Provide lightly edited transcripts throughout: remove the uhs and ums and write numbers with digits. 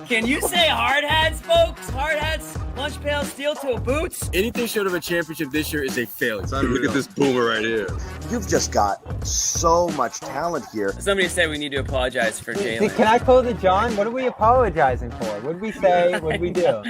Can you say hard hats, folks? Hard hats, lunch pail, steel toe boots. Anything short of a championship this year is a failure. Look at this boomer right here. You've just got so much talent here. Somebody said we need to apologize for Jalen. Can I close it, John? What are we apologizing for? What did we say? What did we do?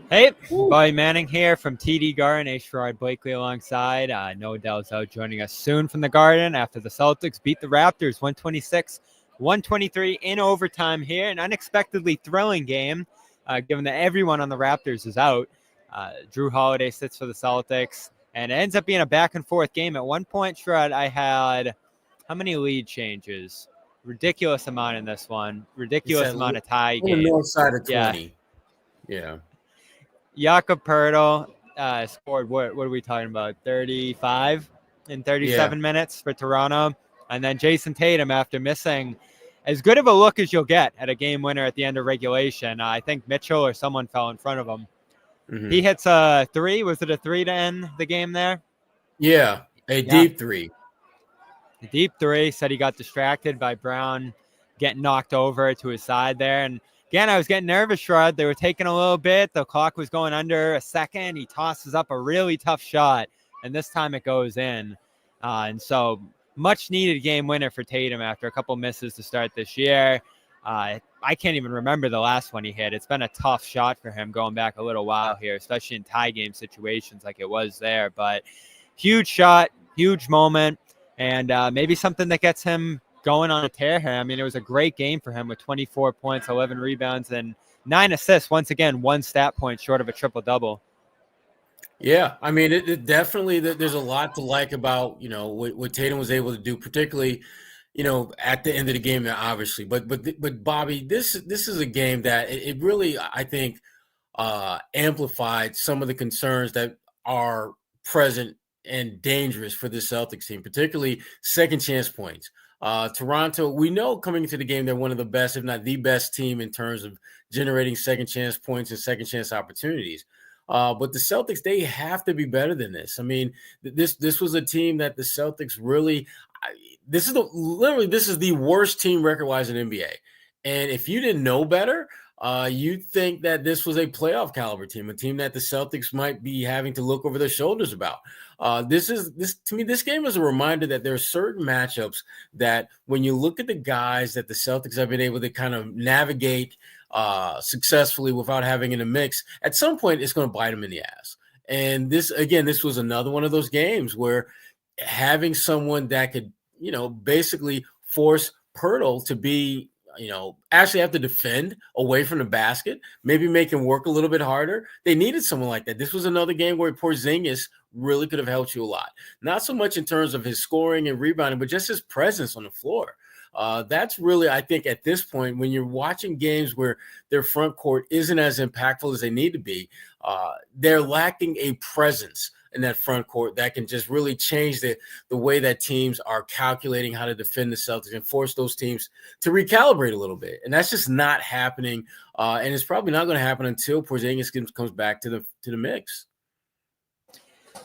Hey, Bobby Manning here from TD Garden. Sherrod Blakely alongside. Noa Dalzell joining us soon from the Garden after the Celtics beat the Raptors 126-123 in overtime here. An unexpectedly thrilling game, given that everyone on the Raptors is out. Drew Holiday sits for the Celtics, and it ends up being a back-and-forth game. At one point, Sherrod, I had how many lead changes? Ridiculous amount in this one. Ridiculous amount of tie game. On the north side of 20. Yeah. Jakob Poeltl scored, what are we talking about, 35 in 37 minutes for Toronto. And then Jayson Tatum, after missing as good of a look as you'll get at a game winner at the end of regulation, I think Mitchell or someone fell in front of him. Mm-hmm. He hits a three. Was it a three to end the game there? Yeah, deep three. A deep three. Said he got distracted by Brown getting knocked over to his side there. And again, I was getting nervous, Sherrod. They were taking a little bit. The clock was going under a second. He tosses up a really tough shot, and this time it goes in. And so much needed game winner for Tatum after a couple misses to start this year. I can't even remember the last one he hit. It's been a tough shot for him going back a little while here, especially in tie game situations like it was there. But huge shot, huge moment, and maybe something that gets him going on a tear here. I mean, it was a great game for him with 24 points, 11 rebounds, and 9 assists. Once again, 1 stat point short of a triple-double. Yeah, I mean, it definitely, there's a lot to like about, what Tatum was able to do, particularly, at the end of the game, obviously. But Bobby, this is a game that it really, I think, amplified some of the concerns that are present and dangerous for this Celtics team, particularly second chance points. Toronto, we know coming into the game, they're one of the best, if not the best team in terms of generating second chance points and second chance opportunities. But the Celtics, they have to be better than this. I mean, this was a team that the Celtics really, this is the worst team record-wise in NBA. And if you didn't know better, you'd think that this was a playoff caliber team, a team that the Celtics might be having to look over their shoulders about. To me, this game is a reminder that there are certain matchups that when you look at the guys that the Celtics have been able to kind of navigate successfully without having in a mix, at some point it's going to bite them in the ass. And this was another one of those games where having someone that could, basically force Poeltl to be, actually have to defend away from the basket, maybe make him work a little bit harder. They needed someone like that. This was another game where Porzingis really could have helped you a lot. Not so much in terms of his scoring and rebounding, but just his presence on the floor. That's really, I think, at this point, when you're watching games where their front court isn't as impactful as they need to be, they're lacking a presence in that front court that can just really change the way that teams are calculating how to defend the Celtics and force those teams to recalibrate a little bit. And that's just not happening. And it's probably not going to happen until Porzingis comes back to the mix.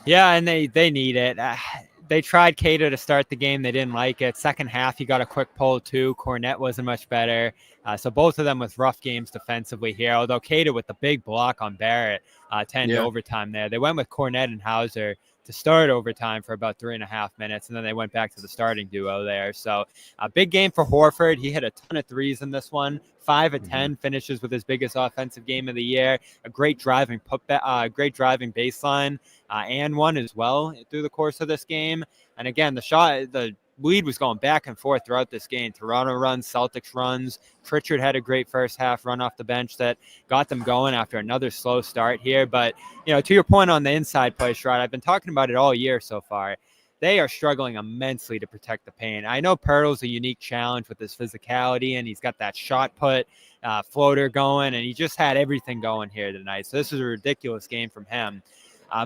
Yeah, and they need it. They tried Queta to start the game. They didn't like it. Second half, he got a quick pull too. Cornette wasn't much better. So both of them with rough games defensively here, although Queta with the big block on Barrett, 10 to overtime there. They went with Cornette and Hauser to start overtime for about 3.5 minutes, and then they went back to the starting duo there. So a big game for Horford. He hit a ton of threes in this one. 5 of 10 finishes with his biggest offensive game of the year. A great driving baseline and one as well through the course of this game. And again, the lead was going back and forth throughout this game. Toronto runs, Celtics runs. Pritchard had a great first half run off the bench that got them going after another slow start here. But, to your point on the inside play, Sherrod, I've been talking about it all year so far. They are struggling immensely to protect the paint. I know Poeltl's a unique challenge with his physicality, and he's got that shot put floater going, and he just had everything going here tonight. So this is a ridiculous game from him.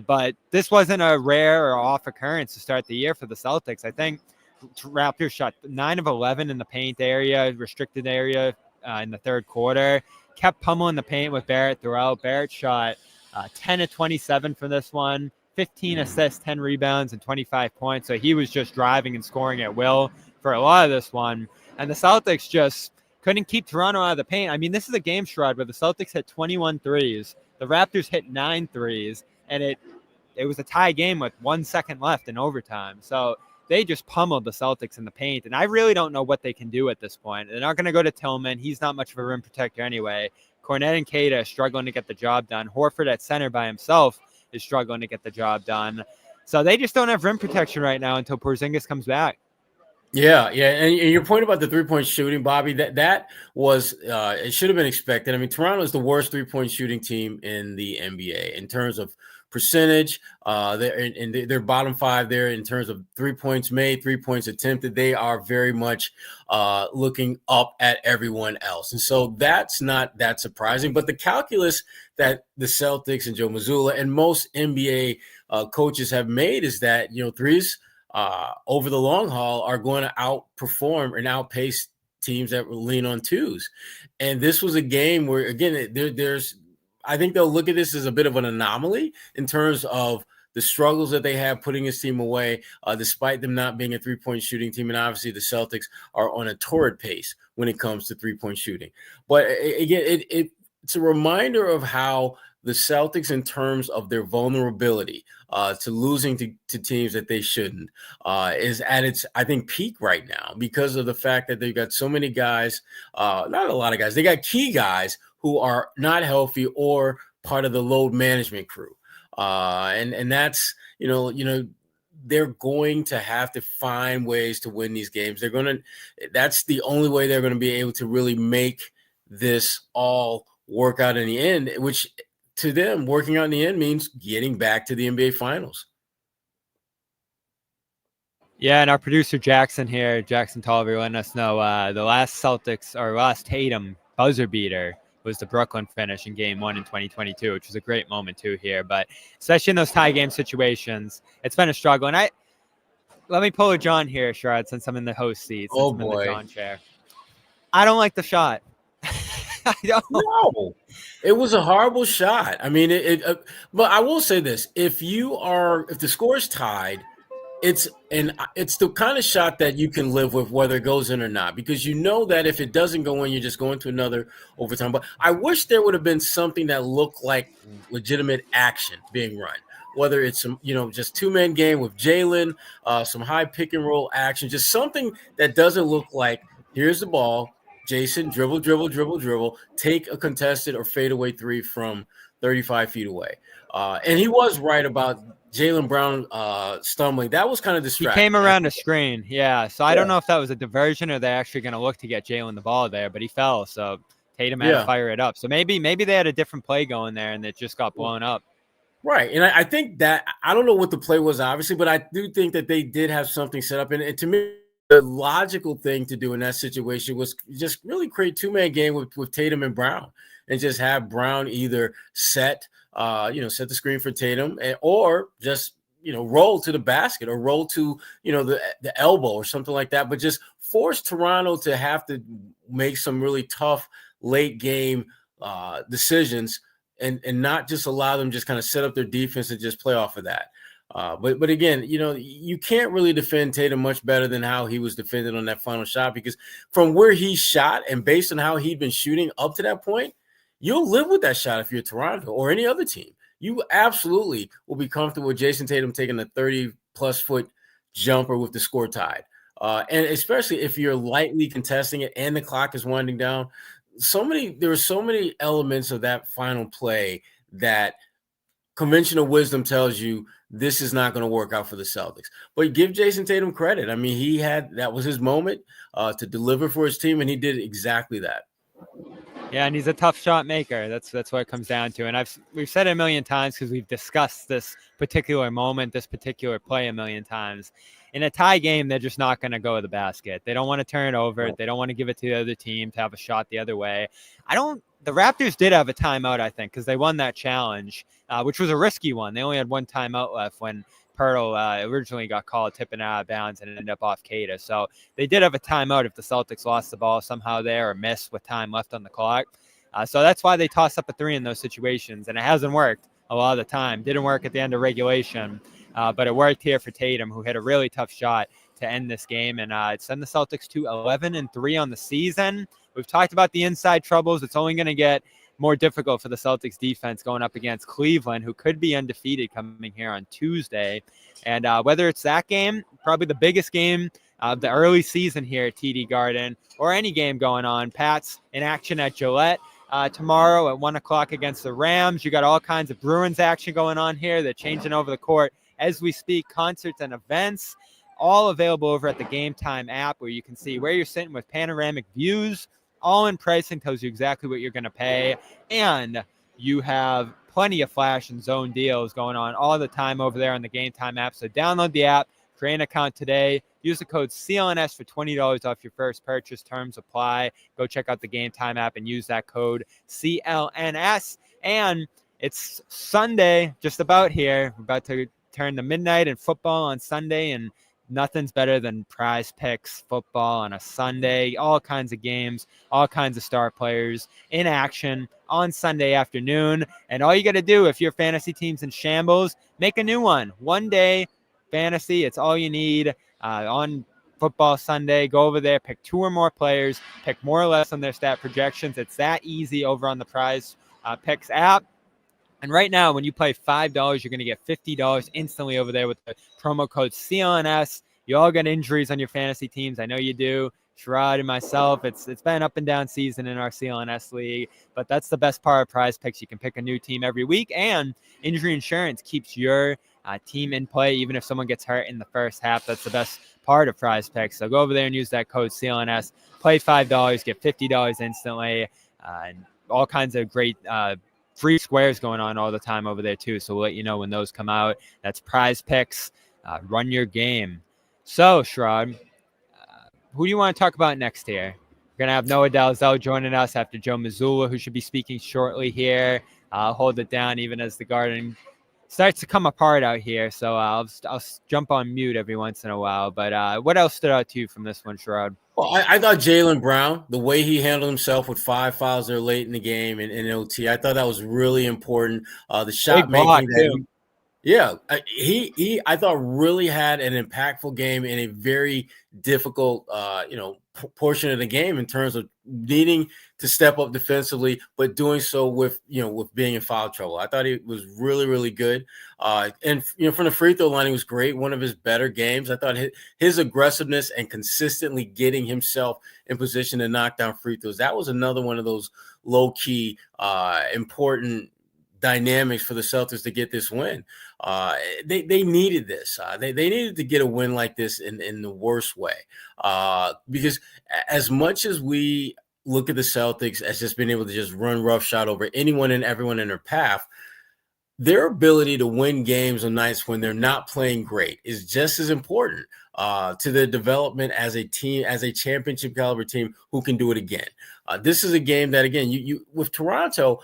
But this wasn't a rare or off occurrence to start the year for the Celtics. I think Raptors shot 9 of 11 in the paint area, restricted area in the third quarter. Kept pummeling the paint with Barrett throughout. Barrett shot 10 of 27 for this one. 15 assists, 10 rebounds, and 25 points. So he was just driving and scoring at will for a lot of this one. And the Celtics just couldn't keep Toronto out of the paint. I mean, this is a game, Sherrod, where the Celtics hit 21 threes. The Raptors hit 9 threes, and it was a tie game with 1 second left in overtime. So they just pummeled the Celtics in the paint, and I really don't know what they can do at this point. They're not going to go to Tillman. He's not much of a rim protector anyway. Cornet and Queta are struggling to get the job done. Horford at center by himself is struggling to get the job done. So they just don't have rim protection right now until Porzingis comes back. Yeah, and your point about the three-point shooting, Bobby, that was it should have been expected. I mean, Toronto is the worst three-point shooting team in the NBA in terms of percentage. They're bottom 5 there in terms of 3 points made, 3 points attempted. They are very much looking up at everyone else, and so that's not that surprising. But the calculus that the Celtics and Joe Mazzulla and most NBA coaches have made is that threes over the long haul are going to outperform and outpace teams that lean on twos. And this was a game where, again, I think they'll look at this as a bit of an anomaly in terms of the struggles that they have putting this team away, despite them not being a three-point shooting team. And obviously the Celtics are on a torrid pace when it comes to three-point shooting. But again, it's a reminder of how the Celtics, in terms of their vulnerability to losing to teams that they shouldn't, is at its, I think, peak right now because of the fact that they've got so many guys, not a lot of guys, they got key guys who are not healthy or part of the load management crew. And that's, they're going to have to find ways to win these games. That's the only way they're going to be able to really make this all work out in the end, which to them, working out in the end means getting back to the NBA Finals. Yeah, and our producer Jackson Tolliver, letting us know the last Tatum buzzer beater was the Brooklyn finish in Game 1 in 2022, which was a great moment too here. But especially in those tie game situations, it's been a struggle. And let me pull a John here, Sherrod, since I'm in the host seat. Oh I'm in boy, the John chair. I don't like the shot. I don't. No, it was a horrible shot. I mean, but I will say this: if the score is tied, it's the kind of shot that you can live with whether it goes in or not, because you know that if it doesn't go in, you're just going to another overtime. But I wish there would have been something that looked like legitimate action being run, whether it's some, just 2-man game with Jalen, some high pick and roll action, just something that doesn't look like here's the ball. Jayson, dribble, take a contested or fadeaway 3 from 35 feet away. And he was right about Jaylen Brown stumbling. That was kind of distracting. He came around a screen, yeah. So I don't know if that was a diversion or they're actually going to look to get Jaylen the ball there, but he fell. So Tatum had to fire it up. So maybe they had a different play going there and it just got blown up. Right. And I think that – I don't know what the play was, obviously, but I do think that they did have something set up. And to me, the logical thing to do in that situation was just really create 2-man game with Tatum and Brown and just have Brown either set the screen for Tatum or just, roll to the basket or roll to, the elbow or something like that. But just force Toronto to have to make some really tough late game decisions and not just allow them just kind of set up their defense and just play off of that. But again, you can't really defend Tatum much better than how he was defended on that final shot, because from where he shot and based on how he'd been shooting up to that point, you'll live with that shot if you're Toronto or any other team. You absolutely will be comfortable with Jayson Tatum taking a 30-plus foot jumper with the score tied. And especially if you're lightly contesting it and the clock is winding down. There are so many elements of that final play that conventional wisdom tells you this is not going to work out for the Celtics. But give Jayson Tatum credit. I mean, that was his moment to deliver for his team, and he did exactly that. Yeah, and he's a tough shot maker. That's what it comes down to. And we've said it a million times because we've discussed this particular moment, this particular play a million times. In a tie game, they're just not going to go to the basket. They don't want to turn it over. They don't want to give it to the other team to have a shot the other way. The Raptors did have a timeout, I think, because they won that challenge, which was a risky one. They only had one timeout left when Pirtle originally got called tipping out of bounds and ended up off Queta. So they did have a timeout if the Celtics lost the ball somehow there or missed with time left on the clock. So that's why they toss up a 3 in those situations, and it hasn't worked. a lot of the time. Didn't work at the end of regulation, but it worked here for Tatum, who hit a really tough shot to end this game and send the Celtics to 11-3 on the season. We've talked about the inside troubles. It's only going to get more difficult for the Celtics defense going up against Cleveland, who could be undefeated coming here on Tuesday. And whether it's that game, probably the biggest game of the early season here at TD Garden, or any game going on, Pats in action at Gillette tomorrow at 1 o'clock against the Rams. You got all kinds of Bruins action going on here. They're changing over the court as we speak, concerts and events, all available over at the Game Time app, where you can see where you're sitting with panoramic views. All in pricing, tells you exactly what you're going to pay. And you have plenty of flash and zone deals going on all the time over there on the Game Time app. So download the app, create an account today, use the code CLNS for $20 off your first purchase. Terms apply. Go check out the Game Time app and use that code CLNS. And it's Sunday, just about here. We're about to turn to midnight in football on Sunday, and nothing's better than Prize Picks football on a Sunday. All kinds of games, all kinds of star players in action on Sunday afternoon. And all you got to do, if your fantasy team's in shambles, make a new one. One day fantasy, it's all you need on football Sunday. Go over there, pick 2 or more players, pick more or less on their stat projections. It's that easy over on the Prize Picks app. And right now, when you play $5, you're going to get $50 instantly over there with the promo code CLNS. You all got injuries on your fantasy teams. I know you do. Sherrod and myself, it's been up and down season in our CLNS league, but that's the best part of Prize Picks. You can pick a new team every week, and injury insurance keeps your team in play even if someone gets hurt in the first half. That's the best part of Prize Picks. So go over there and use that code CLNS. Play $5, get $50 instantly, and all kinds of great free squares going on all the time over there too. So we'll let you know when those come out. That's Prize Picks. Run your game. So, Sherrod, who do you want to talk about next here? We're going to have Noa Dalzell joining us after Joe Mazzulla, who should be speaking shortly here. I'll hold it down even as the Garden starts to come apart out here. So I'll jump on mute every once in a while. But what else stood out to you from this one, Sherrod? Well, I thought Jaylen Brown, the way he handled himself with 5 fouls there late in the game in OT, I thought that was really important. The shot making that Yeah, I thought really had an impactful game in a very difficult, portion of the game in terms of needing to step up defensively, but doing so with being in foul trouble. I thought he was really, really good. And from the free throw line, he was great. One of his better games. I thought his aggressiveness and consistently getting himself in position to knock down free throws, that was another one of those low key, important dynamics for the Celtics to get this win. They needed this. They needed to get a win like this in the worst way. Because as much as we look at the Celtics as just being able to just run roughshod over anyone and everyone in their path, their ability to win games on nights when they're not playing great is just as important to their development as a team, as a championship caliber team who can do it again. This is a game that, again, you with Toronto,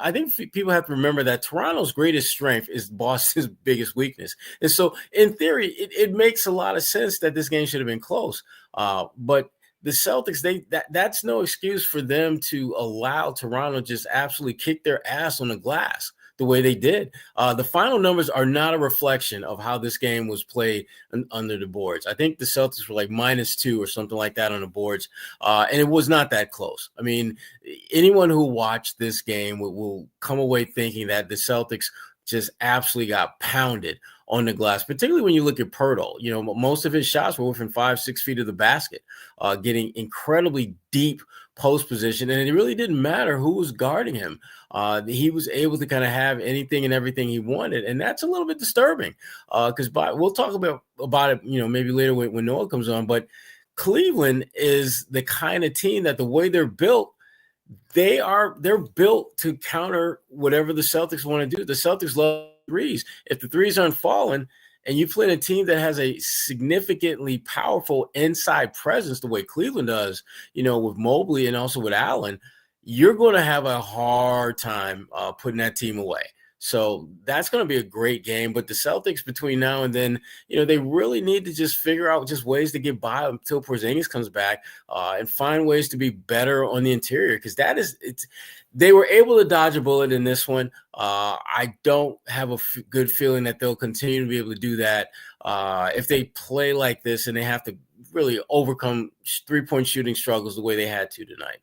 I think people have to remember that Toronto's greatest strength is Boston's biggest weakness. And so in theory, it makes a lot of sense that this game should have been close. But the Celtics, that's no excuse for them to allow Toronto just absolutely kick their ass on the glass the way they did. The final numbers are not a reflection of how this game was played under the boards. I think the Celtics were like -2 or something like that on the boards, and it was not that close. I mean, anyone who watched this game will come away thinking that the Celtics just absolutely got pounded on the glass, particularly when you look at Pirtle. Most of his shots were within 5-6 feet of the basket, getting incredibly deep post position, and it really didn't matter who was guarding him. He was able to kind of have anything and everything he wanted, and that's a little bit disturbing because we'll talk about it, maybe later when Noah comes on, but Cleveland is the kind of team that the way they're built, they're built to counter whatever the Celtics want to do. The Celtics love threes. If the threes aren't falling and you play in a team that has a significantly powerful inside presence the way Cleveland does, with Mobley and also with Allen, you're going to have a hard time putting that team away. So that's going to be a great game. But the Celtics between now and then, they really need to just figure out just ways to get by until Porzingis comes back and find ways to be better on the interior, because they were able to dodge a bullet in this one. I don't have a good feeling that they'll continue to be able to do that if they play like this and they have to really overcome three-point shooting struggles the way they had to tonight.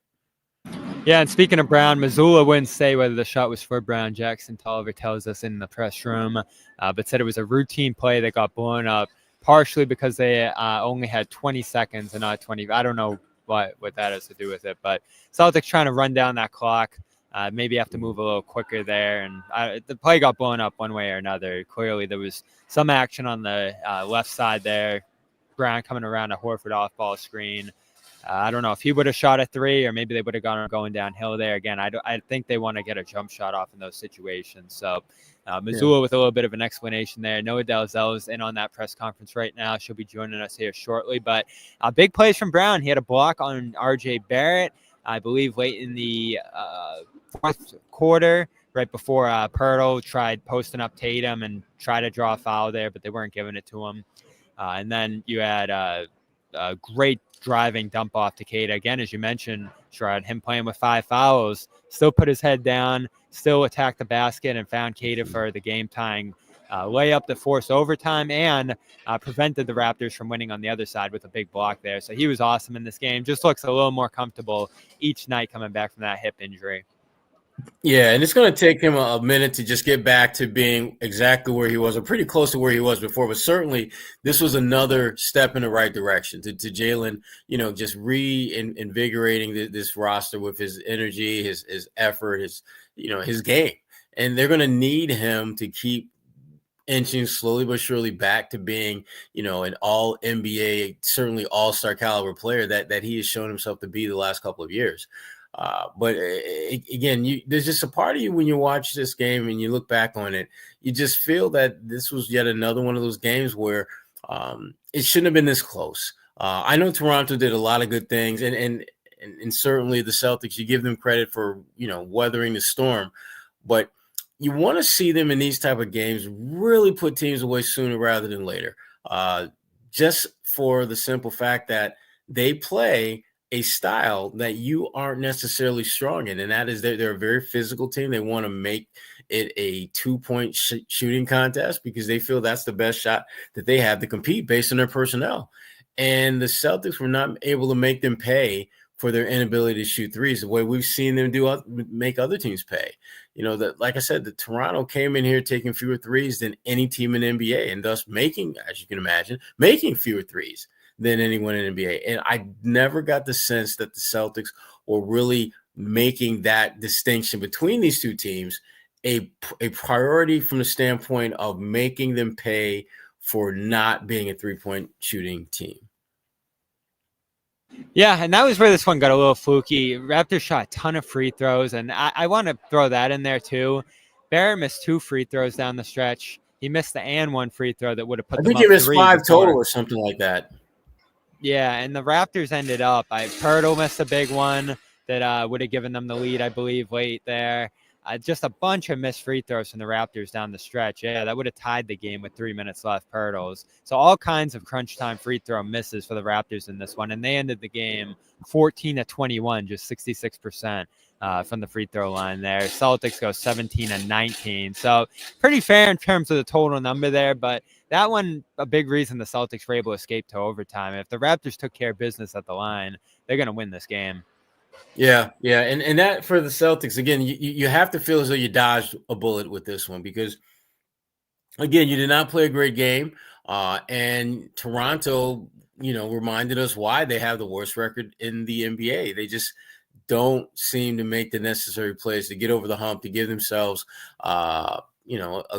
Yeah, and speaking of Brown, Mazzulla wouldn't say whether the shot was for Brown. Jackson Tolliver tells us in the press room, but said it was a routine play that got blown up, partially because they only had 20 seconds and not 20. I don't know what that has to do with it, but Celtics trying to run down that clock. Maybe have to move a little quicker there, and the play got blown up one way or another. Clearly, there was some action on the left side there. Brown coming around a Horford off-ball screen. I don't know if he would have shot a three, or maybe they would have gone going downhill there. Again, I think they want to get a jump shot off in those situations. So Mazzulla with a little bit of an explanation there. Noa Dalzell is in on that press conference right now. She'll be joining us here shortly. But big plays from Brown. He had a block on R.J. Barrett, I believe, late in the fourth quarter, right before Pirtle tried posting up Tatum and tried to draw a foul there, but they weren't giving it to him. And then you had a great driving dump off to Queta. Again, as you mentioned, Sherrod, him playing with 5 fouls, still put his head down, still attacked the basket and found Queta for the game-tying layup that forced overtime and prevented the Raptors from winning on the other side with a big block there. So he was awesome in this game. Just looks a little more comfortable each night coming back from that hip injury. Yeah, and it's going to take him a minute to just get back to being exactly where he was, or pretty close to where he was before. But certainly, this was another step in the right direction to Jaylen, just reinvigorating this roster with his energy, his effort, his game. And they're going to need him to keep inching slowly but surely back to being, an all NBA, certainly all-star caliber player that he has shown himself to be the last couple of years. But again, there's just a part of you when you watch this game and you look back on it, you just feel that this was yet another one of those games where it shouldn't have been this close. I know Toronto did a lot of good things, and certainly the Celtics, you give them credit for, weathering the storm, but you want to see them in these type of games really put teams away sooner rather than later, just for the simple fact that they play a style that you aren't necessarily strong in, and that is they're a very physical team. They want to make it a 2-point shooting contest because they feel that's the best shot that they have to compete based on their personnel. And the Celtics were not able to make them pay for their inability to shoot threes the way we've seen them make other teams pay. Like I said, the Toronto came in here taking fewer threes than any team in the NBA, and thus making, as you can imagine, making fewer threes than anyone in the NBA. And I never got the sense that the Celtics were really making that distinction between these two teams a priority from the standpoint of making them pay for not being a three-point shooting team. Yeah, and that was where this one got a little fluky. Raptors shot a ton of free throws, and I want to throw that in there too. Barrett missed 2 free throws down the stretch. He missed the and 1 free throw that would have put them up 3. I think he missed 5 total or something like that. Yeah, and the Raptors ended up. Pirtle missed a big one that would have given them the lead, I believe, late there. Just a bunch of missed free throws from the Raptors down the stretch. Yeah, that would have tied the game with 3 minutes left, Pirtles. So all kinds of crunch time free throw misses for the Raptors in this one, and they ended the game 14-21, just 66% from the free throw line there. Celtics go 17-19. So pretty fair in terms of the total number there, but that one, a big reason the Celtics were able to escape to overtime. If the Raptors took care of business at the line, they're going to win this game. Yeah. And that for the Celtics, again, you have to feel as though you dodged a bullet with this one because, again, you did not play a great game. And Toronto, reminded us why they have the worst record in the NBA. They just don't seem to make the necessary plays to get over the hump, to give themselves a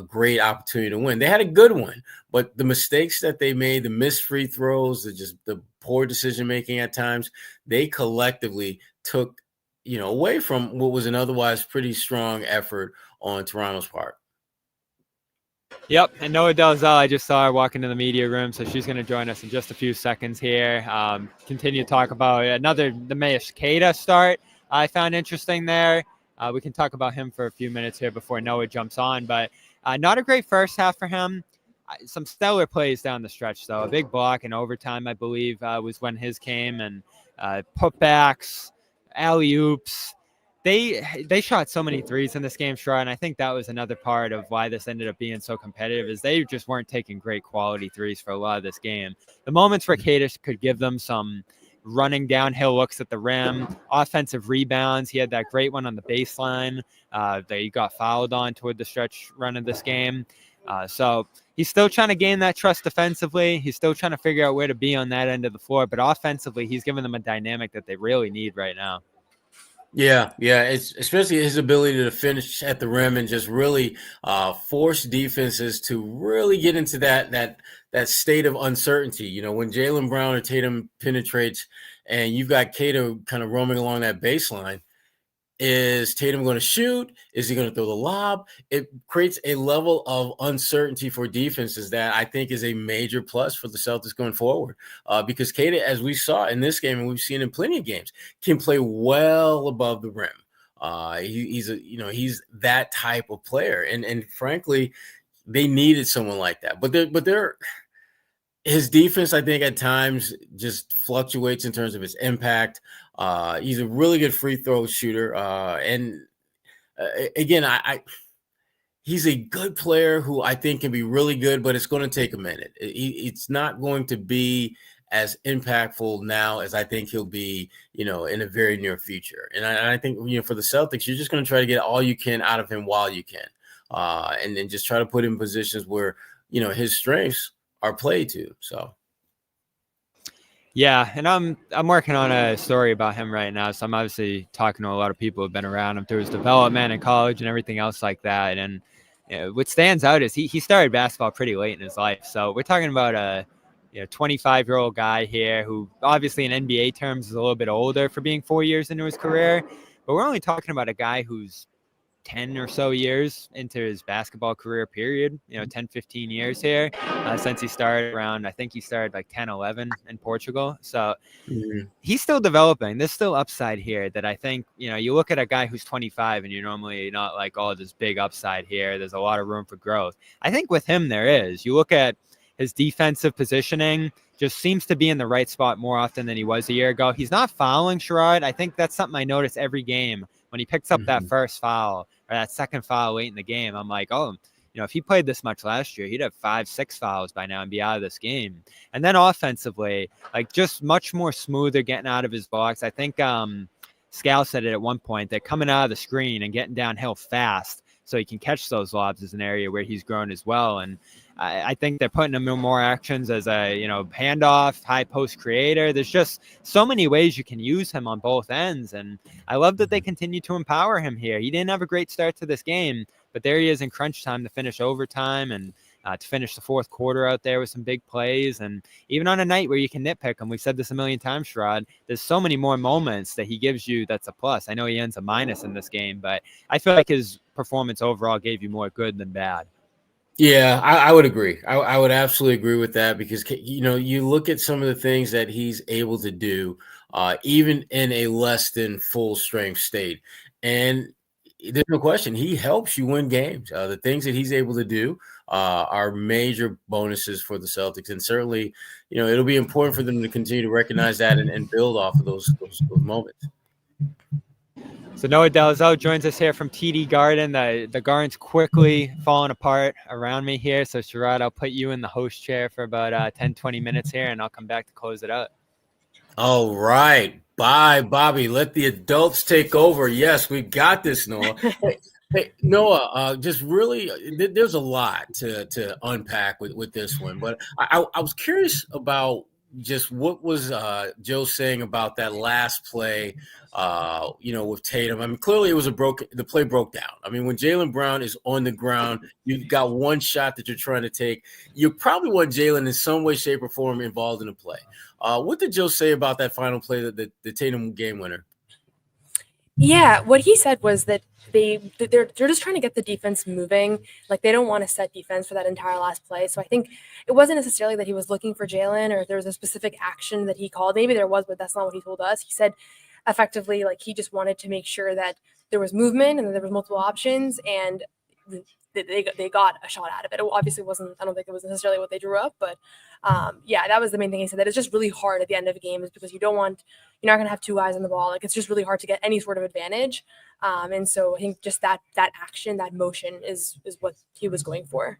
great opportunity to win. They had a good one, but the mistakes that they made, the missed free throws, the poor decision-making at times, they collectively took, away from what was an otherwise pretty strong effort on Toronto's part. Yep, and Noa Dalzell, I just saw her walk into the media room, so she's going to join us in just a few seconds here. Continue to talk about the Queta start I found interesting there. We can talk about him for a few minutes here before Noah jumps on, but not a great first half for him. Some stellar plays down the stretch, though. A big block in overtime, I believe, was when his came, and putbacks, alley-oops. They shot so many threes in this game, Sherrod, and I think that was another part of why this ended up being so competitive, is they just weren't taking great quality threes for a lot of this game. The moments where Queta could give them some running downhill looks at the rim, offensive rebounds. He had that great one on the baseline that he got fouled on toward the stretch run of this game. So he's still trying to gain that trust defensively. He's still trying to figure out where to be on that end of the floor. But offensively, he's giving them a dynamic that they really need right now. Yeah. It's especially his ability to finish at the rim and just really force defenses to really get into that state of uncertainty. You know, when Jaylen Brown or Tatum penetrates and you've got Queta kind of roaming along that baseline, is Tatum going to shoot? Is he going to throw the lob? It creates a level of uncertainty for defenses that I think is a major plus for the Celtics going forward. Because Queta, as we saw in this game and we've seen in plenty of games, can play well above the rim. He's that type of player, and frankly, they needed someone like that. But his defense, I think, at times just fluctuates in terms of its impact. He's a really good free throw shooter. Again, he's a good player who I think can be really good, but it's going to take a minute. It's not going to be as impactful now as I think he'll be, in a very near future. And I think, for the Celtics, you're just going to try to get all you can out of him while you can. And then just try to put him in positions where, his strengths are played to. So. Yeah, and I'm working on a story about him right now, so I'm obviously talking to a lot of people who've been around him through his development in college and everything else like that. And what stands out is he started basketball pretty late in his life. So we're talking about a 25-year-old guy here who obviously in NBA terms is a little bit older for being 4 years into his career, but we're only talking about a guy who's 10 or so years into his basketball career period, 10, 15 years here since he started around, I think he started like 10, 11 in Portugal. So he's still developing. There's still upside here that I think, you look at a guy who's 25 and you're normally not like, oh, there's big upside here. There's a lot of room for growth. I think with him, there is. You look at his defensive positioning, just seems to be in the right spot more often than he was a year ago. He's not fouling, Sherrod. I think that's something I notice every game when he picks up that first foul or that second foul late in the game. I'm like, oh, if he played this much last year, he'd have 5-6 fouls by now and be out of this game. And then offensively, like just much more smoother getting out of his box. I think Scal said it at one point, that coming out of the screen and getting downhill fast so he can catch those lobs is an area where he's grown as well. And I think they're putting him in more actions as a, handoff, high post creator. There's just so many ways you can use him on both ends. And I love that they continue to empower him here. He didn't have a great start to this game, but there he is in crunch time to finish overtime and to finish the fourth quarter out there with some big plays. And even on a night where you can nitpick him, we've said this a million times, Sherrod, there's so many more moments that he gives you that's a plus. I know he ends a minus in this game, but I feel like his performance overall gave you more good than bad. Yeah, I would agree. I would absolutely agree with that because, you look at some of the things that he's able to do, even in a less than full strength state. And there's no question, he helps you win games. The things that he's able to do are major bonuses for the Celtics. And certainly, it'll be important for them to continue to recognize that and build off of those moments. So Noa Dalzell joins us here from TD Garden. The garden's quickly falling apart around me here. So Sherrod, I'll put you in the host chair for about 10, 20 minutes here, and I'll come back to close it out. All right. Bye, Bobby. Let the adults take over. Yes, we got this, Noah. Hey, Noah, just really, there's a lot to unpack with this one. But I was curious about just what was Joe saying about that last play, with Tatum. I mean, clearly it was the play broke down. I mean, when Jaylen Brown is on the ground, you've got one shot that you're trying to take. You probably want Jaylen in some way, shape, or form involved in the play. What did Joe say about that final play, the Tatum game winner? Yeah, what he said was that they're just trying to get the defense moving. Like, they don't want to set defense for that entire last play. So I think it wasn't necessarily that he was looking for Jaylen or if there was a specific action that he called. Maybe there was, but that's not what he told us. He said effectively, like, he just wanted to make sure that there was movement and there was multiple options, and they got a shot out of it. It obviously wasn't, I don't think it was necessarily what they drew up, but yeah, that was the main thing he said, that it's just really hard at the end of a game is because you're not going to have two guys on the ball. Like, it's just really hard to get any sort of advantage. And so I think just that action, that motion is what he was going for.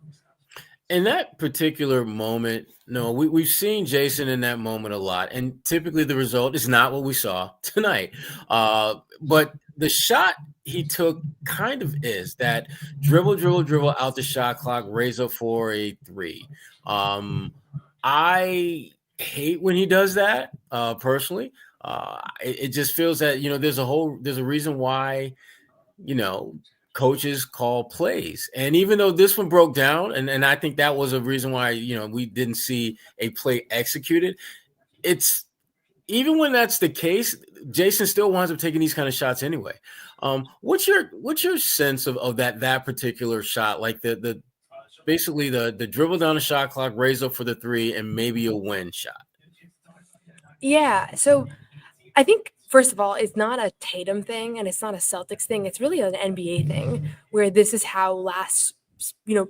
In that particular moment, no, we've seen Jayson in that moment a lot, and typically the result is not what we saw tonight. But the shot he took kind of is that dribble out the shot clock, raise up for a three. I hate when he does that, personally. It just feels that, there's a reason why, coaches call plays. And even though this one broke down, and I think that was a reason why, we didn't see a play executed. It's even when that's the case, Jayson still winds up taking these kind of shots anyway. What's your sense of that particular shot? Like the basically the dribble down the shot clock, raise up for the three, and maybe a win shot. Yeah. So I think, first of all, it's not a Tatum thing and it's not a Celtics thing. It's really an NBA thing where this is how last,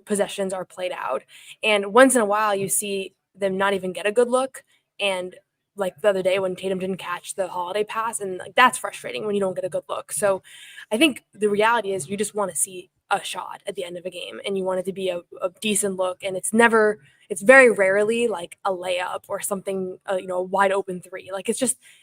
possessions are played out. And once in a while, you see them not even get a good look. And like the other day when Tatum didn't catch the Holiday pass, and like that's frustrating when you don't get a good look. So I think the reality is you just want to see a shot at the end of a game, and you want it to be a decent look. And it's very rarely like a layup or something, a wide open three. Like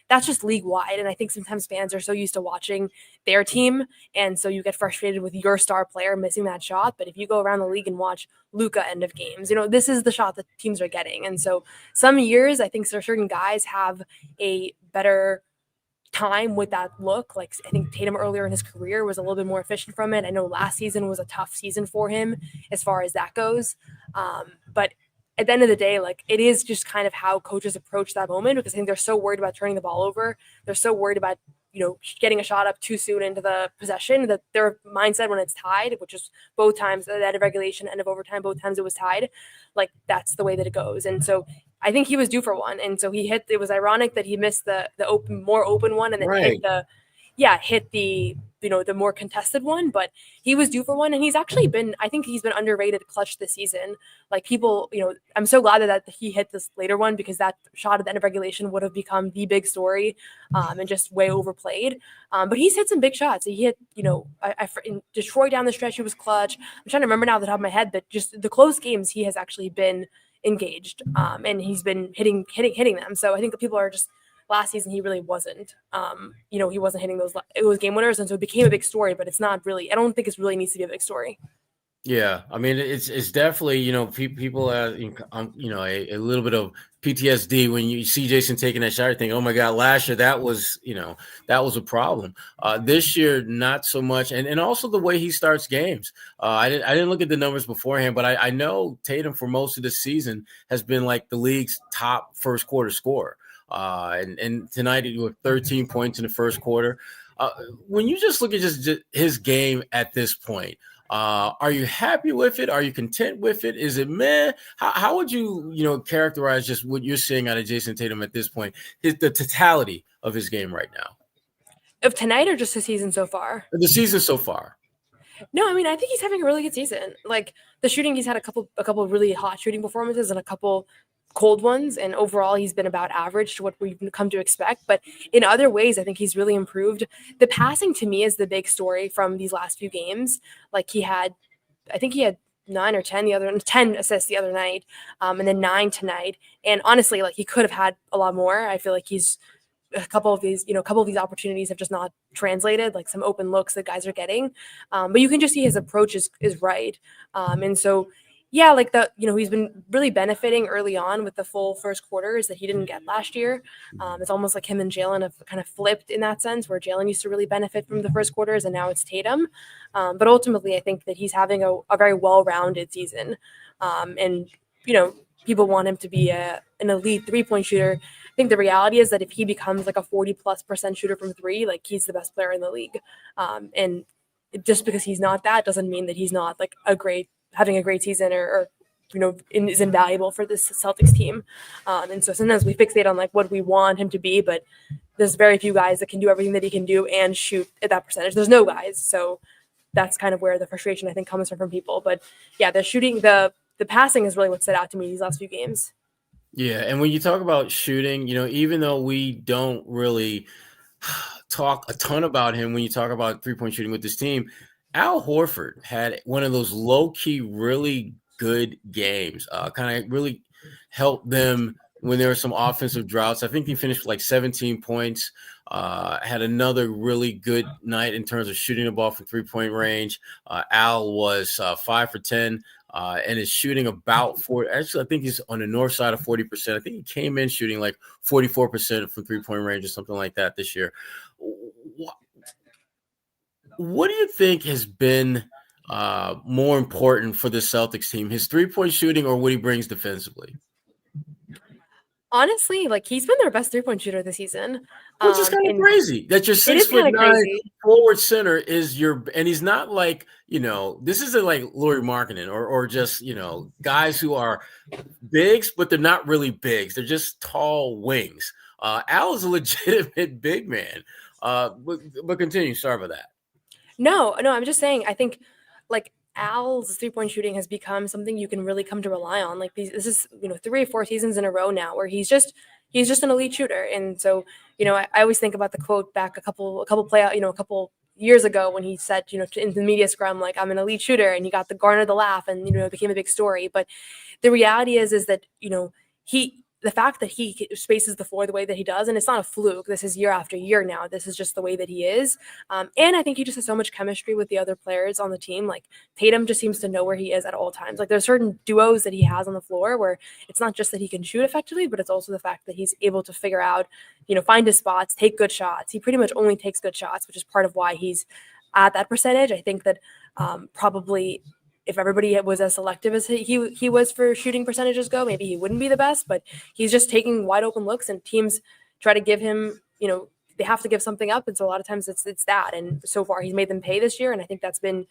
that's just league wide. And I think sometimes fans are so used to watching their team, and so you get frustrated with your star player missing that shot. But if you go around the league and watch Luka end of games, this is the shot that teams are getting. And so some years I think certain guys have a better time with that look. Like I think Tatum earlier in his career was a little bit more efficient from it. I know last season was a tough season for him as far as that goes. But at the end of the day, like it is just kind of how coaches approach that moment, because I think they're so worried about turning the ball over. They're so worried about, getting a shot up too soon into the possession, that their mindset when it's tied, which is both times at end of regulation, end of overtime, both times it was tied, like that's the way that it goes. And so I think he was due for one. And so it was ironic that he missed the more open one and then hit the more contested one, but he was due for one. And I think he's been underrated clutch this season. Like people, I'm so glad that he hit this later one, because that shot at the end of regulation would have become the big story and just way overplayed. But he's hit some big shots. He hit, in Detroit down the stretch, he was clutch. I'm trying to remember now off the top of my head, but just the close games, he has actually been engaged and he's been hitting them. So I think the people are just, last season he really wasn't, he wasn't hitting those game winners, and so it became a big story, but it's not really, I don't think it really needs to be a big story. Yeah, I mean it's definitely, people have a little bit of PTSD when you see Jayson taking that shot. You think, oh my God, last year that was a problem. This year not so much, and also the way he starts games. I didn't look at the numbers beforehand, but I know Tatum for most of the season has been like the league's top first quarter scorer. And tonight he was 13 points in the first quarter. When you just look at just his game at this point, are you happy with it? Are you content with it? Is it meh? How would you, characterize just what you're seeing out of Jayson Tatum at this point, the totality of his game right now? Of tonight or just the season so far? The season so far. No, I mean, I think he's having a really good season. Like the shooting, he's had a couple of really hot shooting performances and a couple cold ones, and overall he's been about average to what we've come to expect. But in other ways, I think he's really improved. The passing to me is the big story from these last few games. Like I think he had 9 or 10 assists the other night, and then 9 tonight. And honestly, like he could have had a lot more. I feel like he's a couple of these opportunities have just not translated, like some open looks that guys are getting. But you can just see his approach is right. And so yeah, like he's been really benefiting early on with the full first quarters that he didn't get last year. It's almost like him and Jalen have kind of flipped in that sense, where Jalen used to really benefit from the first quarters and now it's Tatum. But ultimately, I think that he's having a very well-rounded season. And, people want him to be an elite three-point shooter. I think the reality is that if he becomes like a 40+% shooter from three, like he's the best player in the league. And just because he's not that doesn't mean that he's not like having a great season or is invaluable for this Celtics team. And so sometimes we fixate on like what we want him to be, but there's very few guys that can do everything that he can do and shoot at that percentage. There's no guys. So that's kind of where the frustration, I think, comes from people. But yeah, the shooting, the passing is really what stood out to me these last few games. Yeah, and when you talk about shooting, even though we don't really talk a ton about him when you talk about three-point shooting with this team, Al Horford had one of those low-key, really good games. Kind of really helped them when there were some offensive droughts. I think he finished with like 17 points. Had another really good night in terms of shooting the ball from three-point range. Al was 5 for 10. And is shooting about 40. Actually, I think he's on the north side of 40%. I think he came in shooting like 44% from three-point range or something like that this year. What do you think has been more important for the Celtics team, his three-point shooting or what he brings defensively? Honestly, like he's been their best three-point shooter this season. Which is kind of crazy that your 6'9" forward center is and he's not like, this isn't like Lauri Markkanen or just, guys who are bigs, but they're not really bigs. They're just tall wings. Al is a legitimate big man. But continue. Sorry about that. No, I'm just saying, I think like Al's three-point shooting has become something you can really come to rely on. Like this is 3 or 4 seasons in a row now where he's just an elite shooter. And so I always think about the quote back a couple years ago when he said in the media scrum, like, I'm an elite shooter, and he got the garner the laugh, and it became a big story. But the reality is that the fact that he spaces the floor the way that he does, and it's not a fluke. This is year after year now. This is just the way that he is. And I think he just has so much chemistry with the other players on the team. Like Tatum just seems to know where he is at all times. Like there's certain duos that he has on the floor where it's not just that he can shoot effectively, but it's also the fact that he's able to figure out, find his spots, take good shots. He pretty much only takes good shots, which is part of why he's at that percentage. I think that probably if everybody was as selective as he was for shooting percentages go, maybe he wouldn't be the best, but he's just taking wide open looks, and teams try to give him, they have to give something up. And so a lot of times it's that. And so far he's made them pay this year. And I think that's been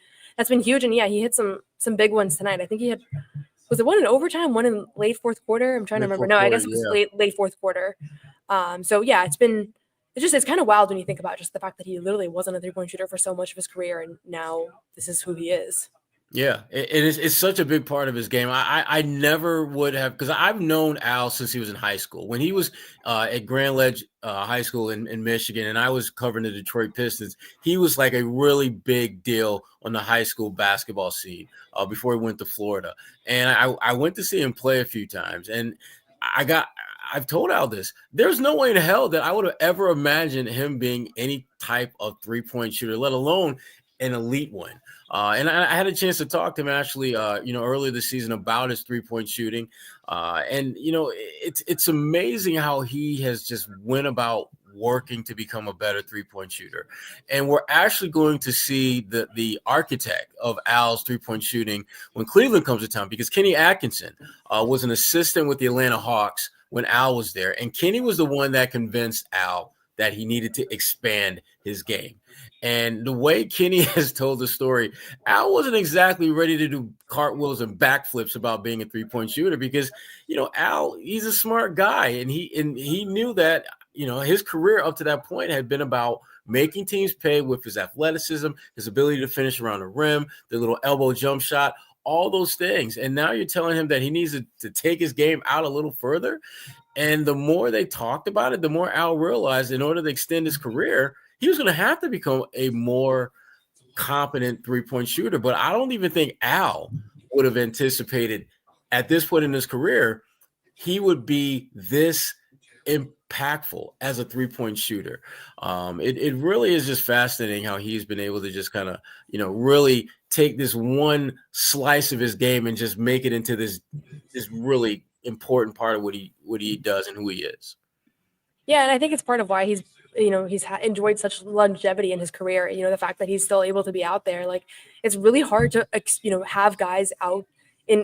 huge. And yeah, he hit some big ones tonight. I think he had, was it one in overtime, one in late fourth quarter? I'm trying to remember. No, I guess it was late fourth quarter. So yeah, it's kind of wild when you think about just the fact that he literally wasn't a 3-point shooter for so much of his career. And now this is who he is. Yeah, it's such a big part of his game. I never would have, because I've known Al since he was in high school. When he was at Grand Ledge High School in Michigan, and I was covering the Detroit Pistons, he was like a really big deal on the high school basketball scene before he went to Florida. And I went to see him play a few times, and I've told Al this. There's no way in hell that I would have ever imagined him being any type of 3-point shooter, let alone an elite one. And I had a chance to talk to him actually, earlier this season about his 3-point shooting. And it's amazing how he has just went about working to become a better 3-point shooter. And we're actually going to see the architect of Al's 3-point shooting when Cleveland comes to town, because Kenny Atkinson was an assistant with the Atlanta Hawks when Al was there. And Kenny was the one that convinced Al that he needed to expand his game. And the way Kenny has told the story, Al wasn't exactly ready to do cartwheels and backflips about being a 3-point shooter because, Al, he's a smart guy. And he knew that, his career up to that point had been about making teams pay with his athleticism, his ability to finish around the rim, the little elbow jump shot, all those things. And now you're telling him that he needs to take his game out a little further. And the more they talked about it, the more Al realized in order to extend his career, he was going to have to become a more competent 3-point shooter. But I don't even think Al would have anticipated at this point in his career he would be this impactful as a 3-point shooter. It really is just fascinating how he's been able to just kind of, really take this one slice of his game and just make it into this really important part of what he does and who he is. Yeah, and I think it's part of why he's enjoyed such longevity in his career. The fact that he's still able to be out there, like it's really hard to have guys out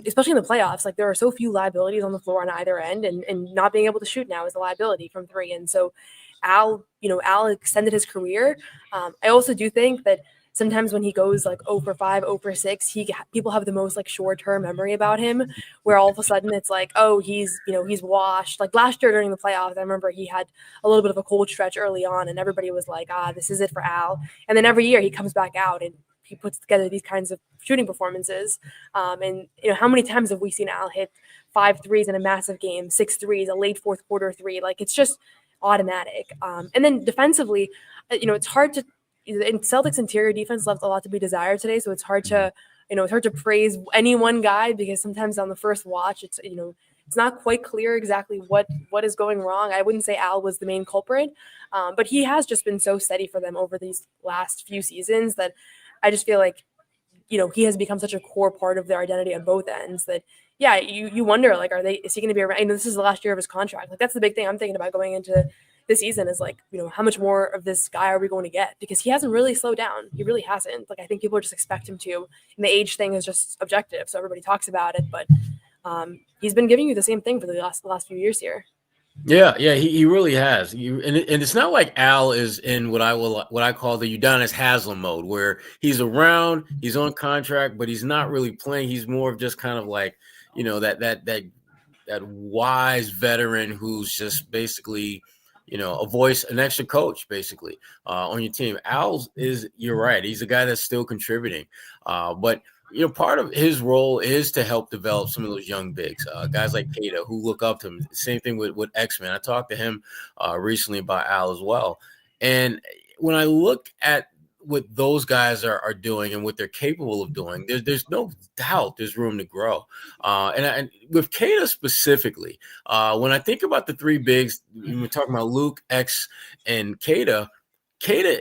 especially in the playoffs. Like there are so few liabilities on the floor on either end, and not being able to shoot now is a liability from 3. And so Al extended his career. I also do think that sometimes when he goes like 0 for 5, 0 for 6, people have the most like short-term memory about him, where all of a sudden it's like, oh, he's washed. Like last year during the playoffs, I remember he had a little bit of a cold stretch early on, and everybody was like, this is it for Al. And then every year he comes back out and he puts together these kinds of shooting performances. And how many times have we seen Al hit 5 threes in a massive game, 6 threes, a late fourth quarter 3? Like it's just automatic. And then defensively, it's hard to. In Celtics interior defense left a lot to be desired today, so it's hard to praise any one guy, because sometimes on the first watch it's not quite clear exactly what is going wrong. I wouldn't say Al was the main culprit, but he has just been so steady for them over these last few seasons that I just feel like he has become such a core part of their identity on both ends that you wonder, like, is he going to be around? This is the last year of his contract. Like that's the big thing I'm thinking about going into this season is like, how much more of this guy are we going to get? Because he hasn't really slowed down. He really hasn't. Like I think people just expect him to, and the age thing is just objective, so everybody talks about it. But he's been giving you the same thing for the last few years here. Yeah, he really has. And it's not like Al is in what I call the Udonis Haslem mode, where he's around, he's on contract, but he's not really playing. He's more of just kind of like, that wise veteran who's just basically, a voice, an extra coach, basically, on your team. You're right. He's a guy that's still contributing. But part of his role is to help develop some of those young bigs, guys like Queta, who look up to him. Same thing with X-Men. I talked to him recently about Al as well. And when I look at what those guys are doing and what they're capable of doing, there's no doubt there's room to grow. And with Queta specifically, when I think about the three bigs, we're talking about Luke, X, and Queta,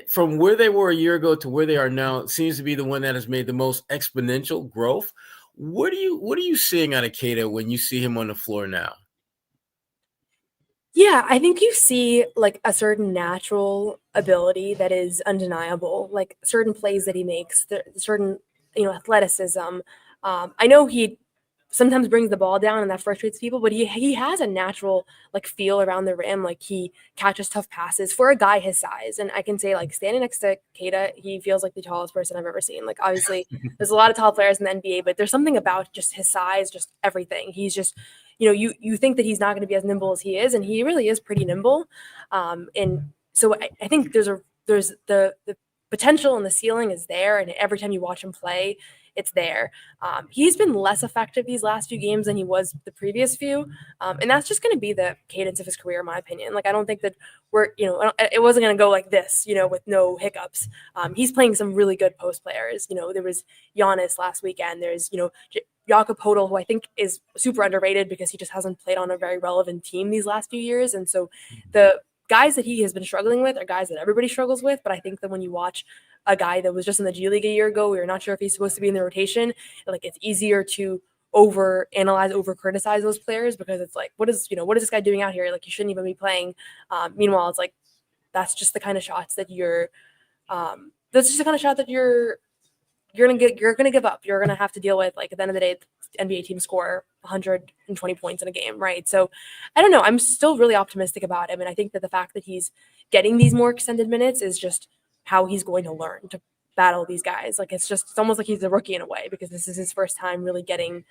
from where they were a year ago to where they are now, seems to be the one that has made the most exponential growth. What are you seeing out of Queta when you see him on the floor now? Yeah, I think you see like a certain natural ability that is undeniable, like certain plays that he makes, certain athleticism. I know he sometimes brings the ball down and that frustrates people, but he has a natural like feel around the rim, like he catches tough passes for a guy his size. And I can say, like, standing next to Queta, he feels like the tallest person I've ever seen. Like obviously there's a lot of tall players in the NBA, but there's something about just his size, just everything. He's just you think that he's not going to be as nimble as he is, and he really is pretty nimble. And so I think there's the potential and the ceiling is there, and every time you watch him play, it's there. He's been less effective these last few games than he was the previous few, and that's just going to be the cadence of his career, in my opinion. Like I don't think that it wasn't going to go like this, with no hiccups. He's playing some really good post players. There was Giannis last weekend. There's Jakob Poeltl, who I think is super underrated because he just hasn't played on a very relevant team these last few years. And so the guys that he has been struggling with are guys that everybody struggles with. But I think that when you watch a guy that was just in the G League a year ago, we were not sure if he's supposed to be in the rotation, like it's easier to over-analyze, over-criticize those players, because it's like, what is this guy doing out here? Like, you shouldn't even be playing. Meanwhile, it's like, that's just the kind of shots that you're gonna give up. You're gonna have to deal with, like, at the end of the day, the NBA team score 120 points in a game, right? So I don't know. I'm still really optimistic about him, and I think that the fact that he's getting these more extended minutes is just how he's going to learn to battle these guys. Like it's almost like he's a rookie in a way, because this is his first time really getting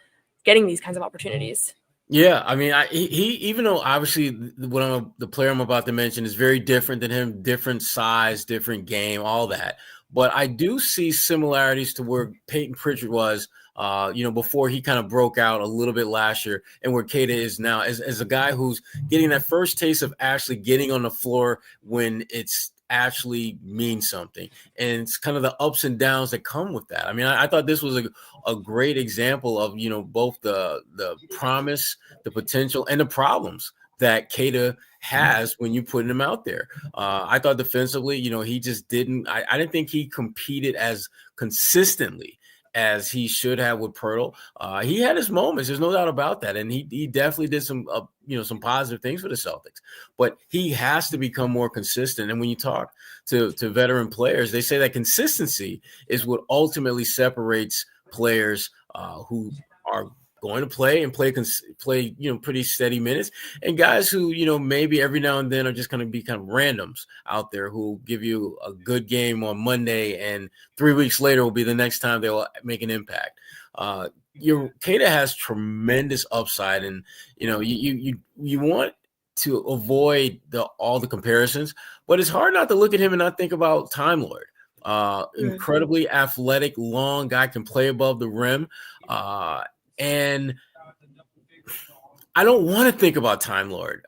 these kinds of opportunities. Yeah, I mean, he even though obviously the player I'm about to mention is very different than him, different size, different game, all that. But I do see similarities to where Peyton Pritchard was, before he kind of broke out a little bit last year, and where Queta is now, as a guy who's getting that first taste of actually getting on the floor when it's actually means something, and it's kind of the ups and downs that come with that. I mean, I thought this was a great example of both the promise, the potential, and the problems that Queta has when you put him out there. I thought defensively, he just didn't. I didn't think he competed as consistently as he should have with Poeltl. He had his moments, there's no doubt about that, and he definitely did some positive things for the Celtics. But he has to become more consistent. And when you talk to veteran players, they say that consistency is what ultimately separates players who are going to play and play pretty steady minutes, and guys who maybe every now and then are just going to be kind of randoms out there who give you a good game on Monday, and 3 weeks later will be the next time they will make an impact. Queta has tremendous upside, and you want to avoid all the comparisons, but it's hard not to look at him and not think about Time Lord. Incredibly athletic, long guy, can play above the rim. And I don't want to think about Time Lord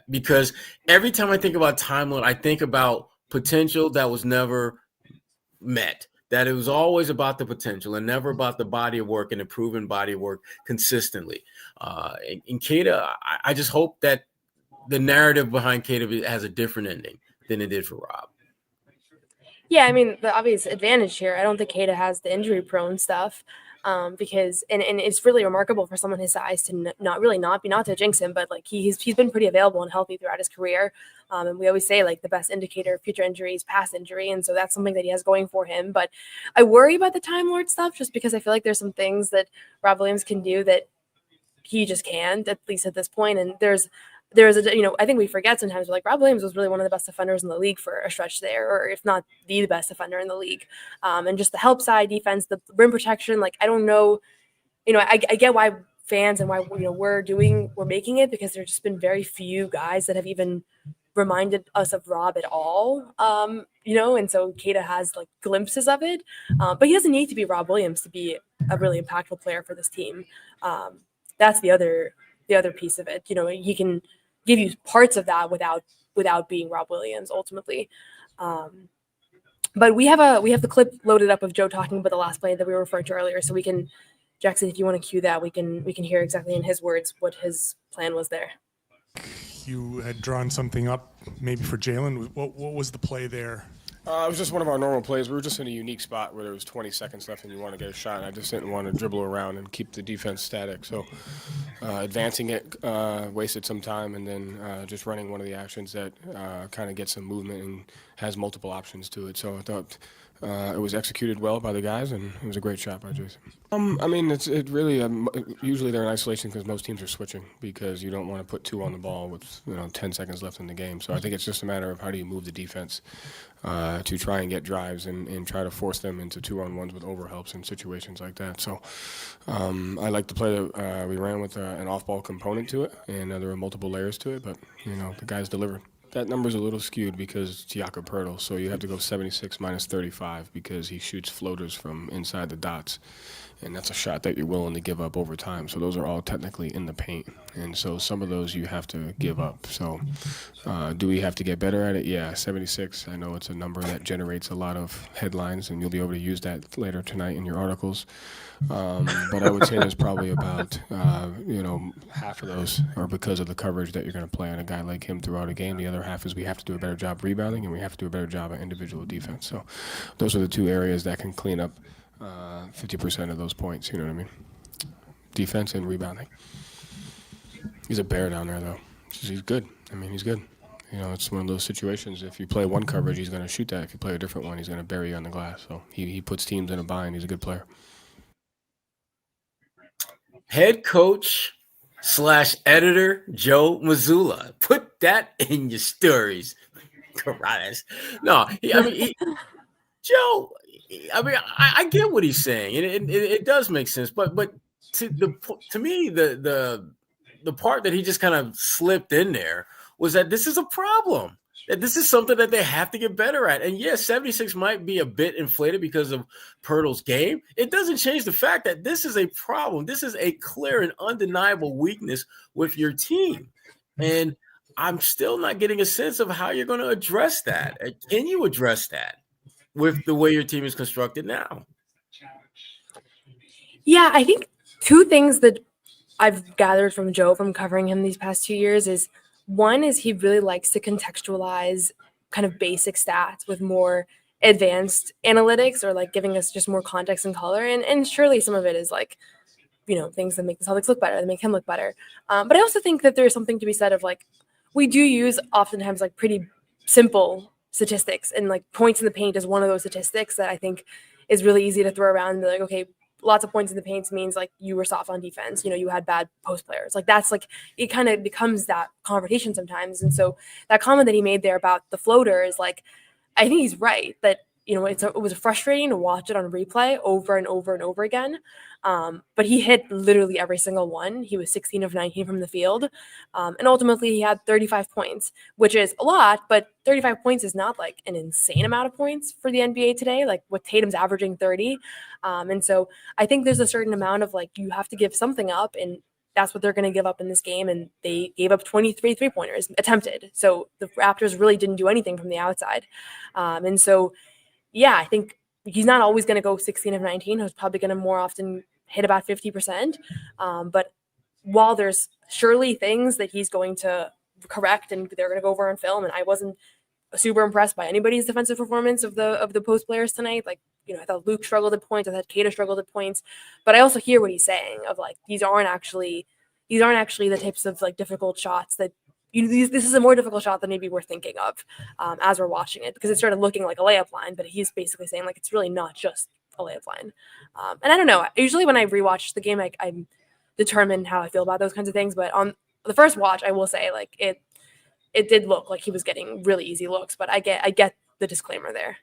because every time I think about Time Lord, I think about potential that was never met. That it was always about the potential and never about the body of work and the proven body of work consistently. In Queta, I just hope that the narrative behind Queta has a different ending than it did for Rob. Yeah, I mean, the obvious advantage here, I don't think Queta has the injury-prone stuff because it's really remarkable for someone his size to not to jinx him, but like he's been pretty available and healthy throughout his career. And we always say like the best indicator of future injury is past injury, and so that's something that he has going for him. But I worry about the Time Lord stuff just because I feel like there's some things that Rob Williams can do that he just can't, at least at this point. And there's I think we forget sometimes, like Rob Williams was really one of the best defenders in the league for a stretch there, or if not the best defender in the league. And just the help side defense, the rim protection, like I don't know, I get why fans and why we're making it, because there's just been very few guys that have even reminded us of Rob at all. And so Queta has like glimpses of it, but he doesn't need to be Rob Williams to be a really impactful player for this team. That's the other piece of it. He can give you parts of that without being Rob Williams ultimately. But we have the clip loaded up of Joe talking about the last play that we were referring to earlier, so we can, Jackson, if you want to cue that, we can hear exactly in his words what his plan was there. You had drawn something up maybe for Jaylen. What was the play there? It was just one of our normal plays. We were just in a unique spot where there was 20 seconds left and you want to get a shot. And I just didn't want to dribble around and keep the defense static. So advancing it wasted some time, and then just running one of the actions that kind of gets some movement and has multiple options to it. So I thought it was executed well by the guys, and it was a great shot by Jayson. I mean, it really usually they're in isolation because most teams are switching because you don't want to put two on the ball with 10 seconds left in the game. So I think it's just a matter of how do you move the defense to try and get drives and try to force them into 2-on-1s with overhelps and situations like that. So I like the play that we ran with an off-ball component to it, and there were multiple layers to it, but the guys delivered. That number's a little skewed because it's Jakob Poeltl, so you have to go 76 minus 35 because he shoots floaters from inside the dots, and that's a shot that you're willing to give up over time. So those are all technically in the paint, and so some of those you have to give up. So do we have to get better at it? Yeah, 76. I know it's a number that generates a lot of headlines, and you'll be able to use that later tonight in your articles. But I would say there's probably about, half of those are because of the coverage that you're going to play on a guy like him throughout a game. The other half is we have to do a better job rebounding, and we have to do a better job at individual defense. So those are the two areas that can clean up 50% of those points, you know what I mean? Defense and rebounding. He's a bear down there, though. He's good. I mean, he's good. It's one of those situations. If you play one coverage, he's going to shoot that. If you play a different one, he's going to bury you on the glass. So he puts teams in a bind. He's a good player. Head coach / editor Joe Mazzulla. Put that in your stories. Corrales. No, Joe, I get what he's saying, and it does make sense. But to me, the part that he just kind of slipped in there was that this is a problem. That this is something that they have to get better at. And yes, 76 might be a bit inflated because of Poeltl's game. It doesn't change the fact that this is a problem. This is a clear and undeniable weakness with your team. And I'm still not getting a sense of how you're going to address that. Can you address that with the way your team is constructed now? Yeah, I think two things that I've gathered from Joe from covering him these past 2 years is, one is he really likes to contextualize kind of basic stats with more advanced analytics, or like giving us just more context and color. And surely some of it is like, things that make the Celtics look better, that make him look better. But I also think that there's something to be said of like, we do use oftentimes like pretty simple statistics, and like points in the paint is one of those statistics that I think is really easy to throw around and be like, okay, lots of points in the paint means like you were soft on defense. You had bad post players. Like that's like it kind of becomes that conversation sometimes. And so that comment that he made there about the floater is like, I think he's right that it was frustrating to watch it on replay over and over and over again. But he hit literally every single one. He was 16 of 19 from the field. And ultimately he had 35 points, which is a lot, but 35 points is not like an insane amount of points for the NBA today, like with Tatum's averaging 30. And so I think there's a certain amount of like, you have to give something up, and that's what they're going to give up in this game. And they gave up 23 3-pointers attempted. So the Raptors really didn't do anything from the outside. And so, yeah, I think he's not always going to go 16 of 19. He's probably going to more often hit about 50%. But while there's surely things that he's going to correct and they're going to go over on film, and I wasn't super impressed by anybody's defensive performance of the post players tonight. Like, I thought Luke struggled at points. I thought Queta struggled at points. But I also hear what he's saying of like, these aren't actually the types of like difficult shots that this is a more difficult shot than maybe we're thinking of as we're watching it, because it started looking like a layup line, but he's basically saying like it's really not just a layup line. And I don't know. Usually when I rewatch the game, I'm determined how I feel about those kinds of things. But on the first watch, I will say like it did look like he was getting really easy looks. But I get the disclaimer there.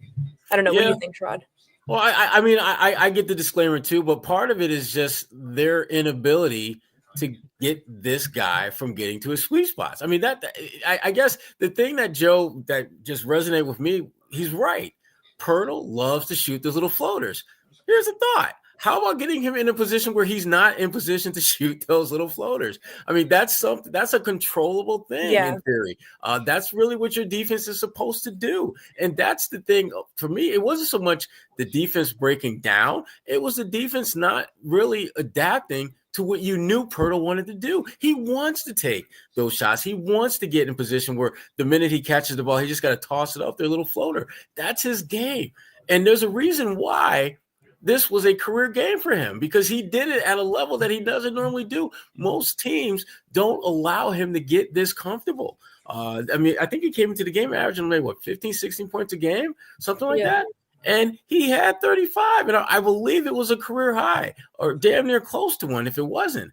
I don't know. Yeah. What do you think, Sherrod? Well, I mean, I get the disclaimer too, but part of it is just their inability to get this guy from getting to his sweet spots. I mean, I guess the thing that just resonated with me, he's right. Pirtle loves to shoot those little floaters. Here's a thought. How about getting him in a position where he's not in position to shoot those little floaters? I mean, that's a controllable thing in theory. That's really what your defense is supposed to do. And that's the thing for me. It wasn't so much the defense breaking down. It was the defense not really adapting to what you knew Pirtle wanted to do. He wants to take those shots. He wants to get in position where the minute he catches the ball, he just got to toss it up their little floater. That's his game. And there's a reason why this was a career game for him, because he did it at a level that he doesn't normally do. Most teams don't allow him to get this comfortable. I mean, I think he came into the game averaging like 15, 16 points a game, something like that. And he had 35, and I believe it was a career high or damn near close to one if it wasn't.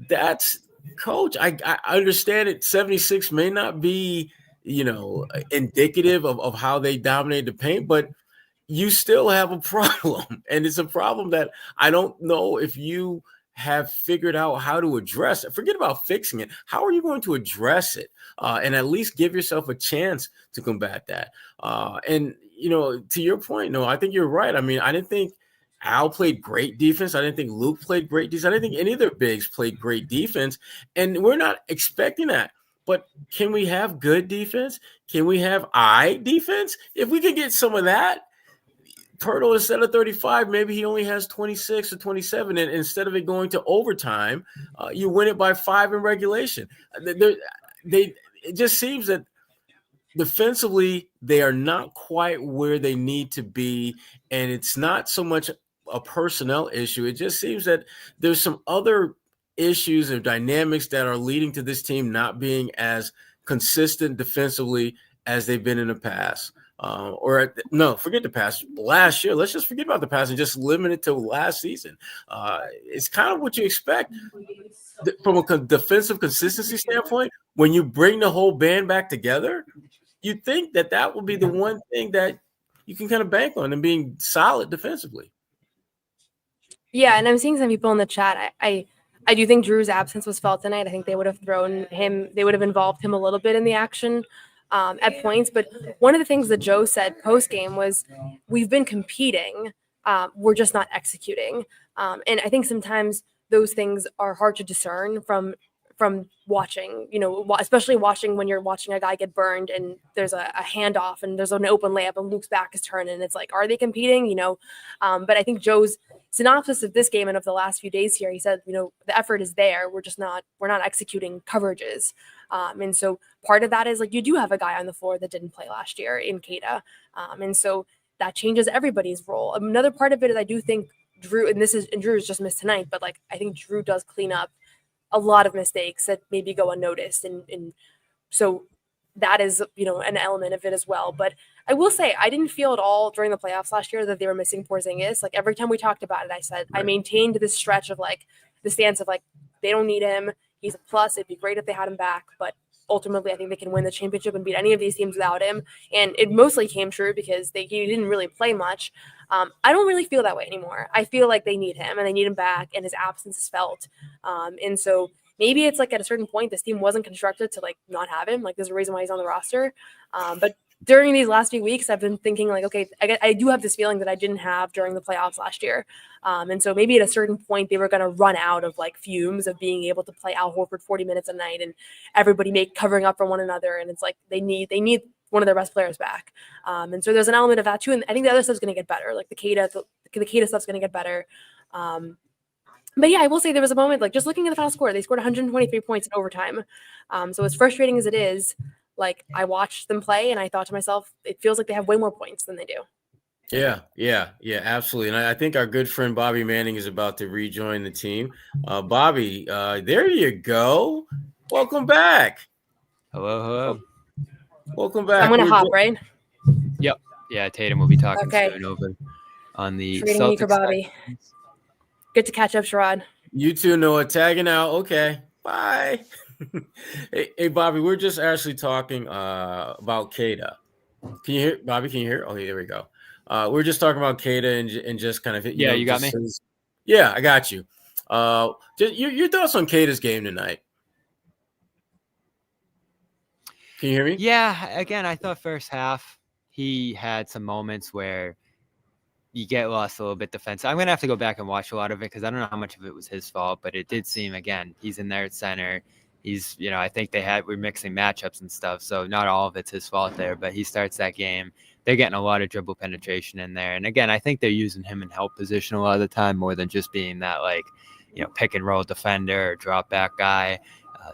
That's coach. I understand it. 76 may not be, indicative of how they dominate the paint, but you still have a problem. And it's a problem that I don't know if you have figured out how to address it. Forget about fixing it. How are you going to address it and at least give yourself a chance to combat that? And to your point, no, I think you're right. I mean, I didn't think Al played great defense. I didn't think Luke played great defense. I didn't think any of their bigs played great defense. And we're not expecting that. But can we have good defense? Can we have defense? If we could get some of that, Pirtle, instead of 35, maybe he only has 26 or 27. And instead of it going to overtime, you win it by 5 in regulation. It just seems that defensively, they are not quite where they need to be. And it's not so much a personnel issue. It just seems that there's some other issues or dynamics that are leading to this team not being as consistent defensively as they've been in the past. Forget the past. Last year, let's just forget about the past and just limit it to last season. It's kind of what you expect from a defensive consistency standpoint. When you bring the whole band back together, you think that will be the one thing that you can kind of bank on and being solid defensively. Yeah, and I'm seeing some people in the chat. I do think Drew's absence was felt tonight. I think they would have involved him a little bit in the action at points. But one of the things that Joe said post-game was, we've been competing. We're just not executing. And I think sometimes those things are hard to discern from watching, especially watching when you're watching a guy get burned and there's a handoff and there's an open layup and Luke's back is turned and it's like, are they competing? But I think Joe's synopsis of this game and of the last few days here, he said, the effort is there. We're not executing coverages. And so part of that is like, you do have a guy on the floor that didn't play last year in Queta. And so that changes everybody's role. Another part of it is I do think Drew, and Drew is just missed tonight, but like, I think Drew does clean up a lot of mistakes that maybe go unnoticed. And so that is, an element of it as well. But I will say, I didn't feel at all during the playoffs last year that they were missing Porzingis. Like every time we talked about it, I said, I maintained this stretch of like the stance of like, they don't need him. He's a plus. It'd be great if they had him back. But ultimately, I think they can win the championship and beat any of these teams without him. And it mostly came true because he didn't really play much. I don't really feel that way anymore. I feel like they need him and they need him back, and his absence is felt. And so maybe it's like at a certain point, this team wasn't constructed to like not have him. Like there's a reason why he's on the roster. But during these last few weeks, I've been thinking like, okay, I do have this feeling that I didn't have during the playoffs last year. And so maybe at a certain point they were going to run out of like fumes of being able to play Al Horford 40 minutes a night and everybody covering up for one another. And it's like, they need one of their best players back. And so there's an element of that too. And I think the other stuff's going to get better. Like the Queta stuff's going to get better. But yeah, I will say there was a moment, like just looking at the final score, they scored 123 points in overtime. So as frustrating as it is, like I watched them play and I thought to myself, it feels like they have way more points than they do. Yeah, absolutely. And I think our good friend Bobby Manning is about to rejoin the team. Bobby, there you go. Welcome back. Hello. Welcome back. I'm going to hop, right? Yep. Yeah, Tatum will be talking Okay. soon over on the Trading me for Bobby. Good to catch up, Sherrod. You too, Noah. Tagging out. Okay. Bye. Hey, Bobby, we're just actually talking about Queta. Can you hear, Bobby? Can you hear? Oh, there we go. We're just talking about Queta and just kind of you got me. Yeah, I got you. Just your thoughts on Queta's game tonight? Can you hear me? Yeah. Again, I thought first half he had some moments where you get lost a little bit defensive. I'm gonna have to go back and watch a lot of it because I don't know how much of it was his fault, but it did seem, again, he's in there at center. He's, I think we're mixing matchups and stuff, so not all of it's his fault there, but he starts that game. They're getting a lot of dribble penetration in there. And again, I think they're using him in help position a lot of the time more than just being that like, pick and roll defender or drop back guy.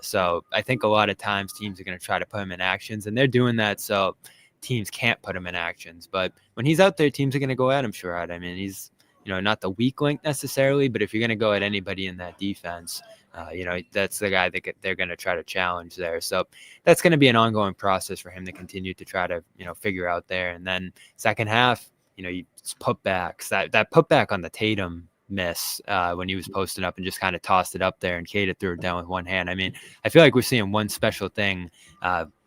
So I think a lot of times teams are going to try to put him in actions, and they're doing that so teams can't put him in actions. But when he's out there, teams are going to go at him, Sherrod. I mean, he's, not the weak link necessarily, but if you're going to go at anybody in that defense, that's the guy that they're going to try to challenge there. So that's going to be an ongoing process for him to continue to try to, figure out there. And then second half, you put backs, that putback on the Tatum miss when he was posting up and just kind of tossed it up there and Queta threw it down with one hand. I mean, I feel like we're seeing one special thing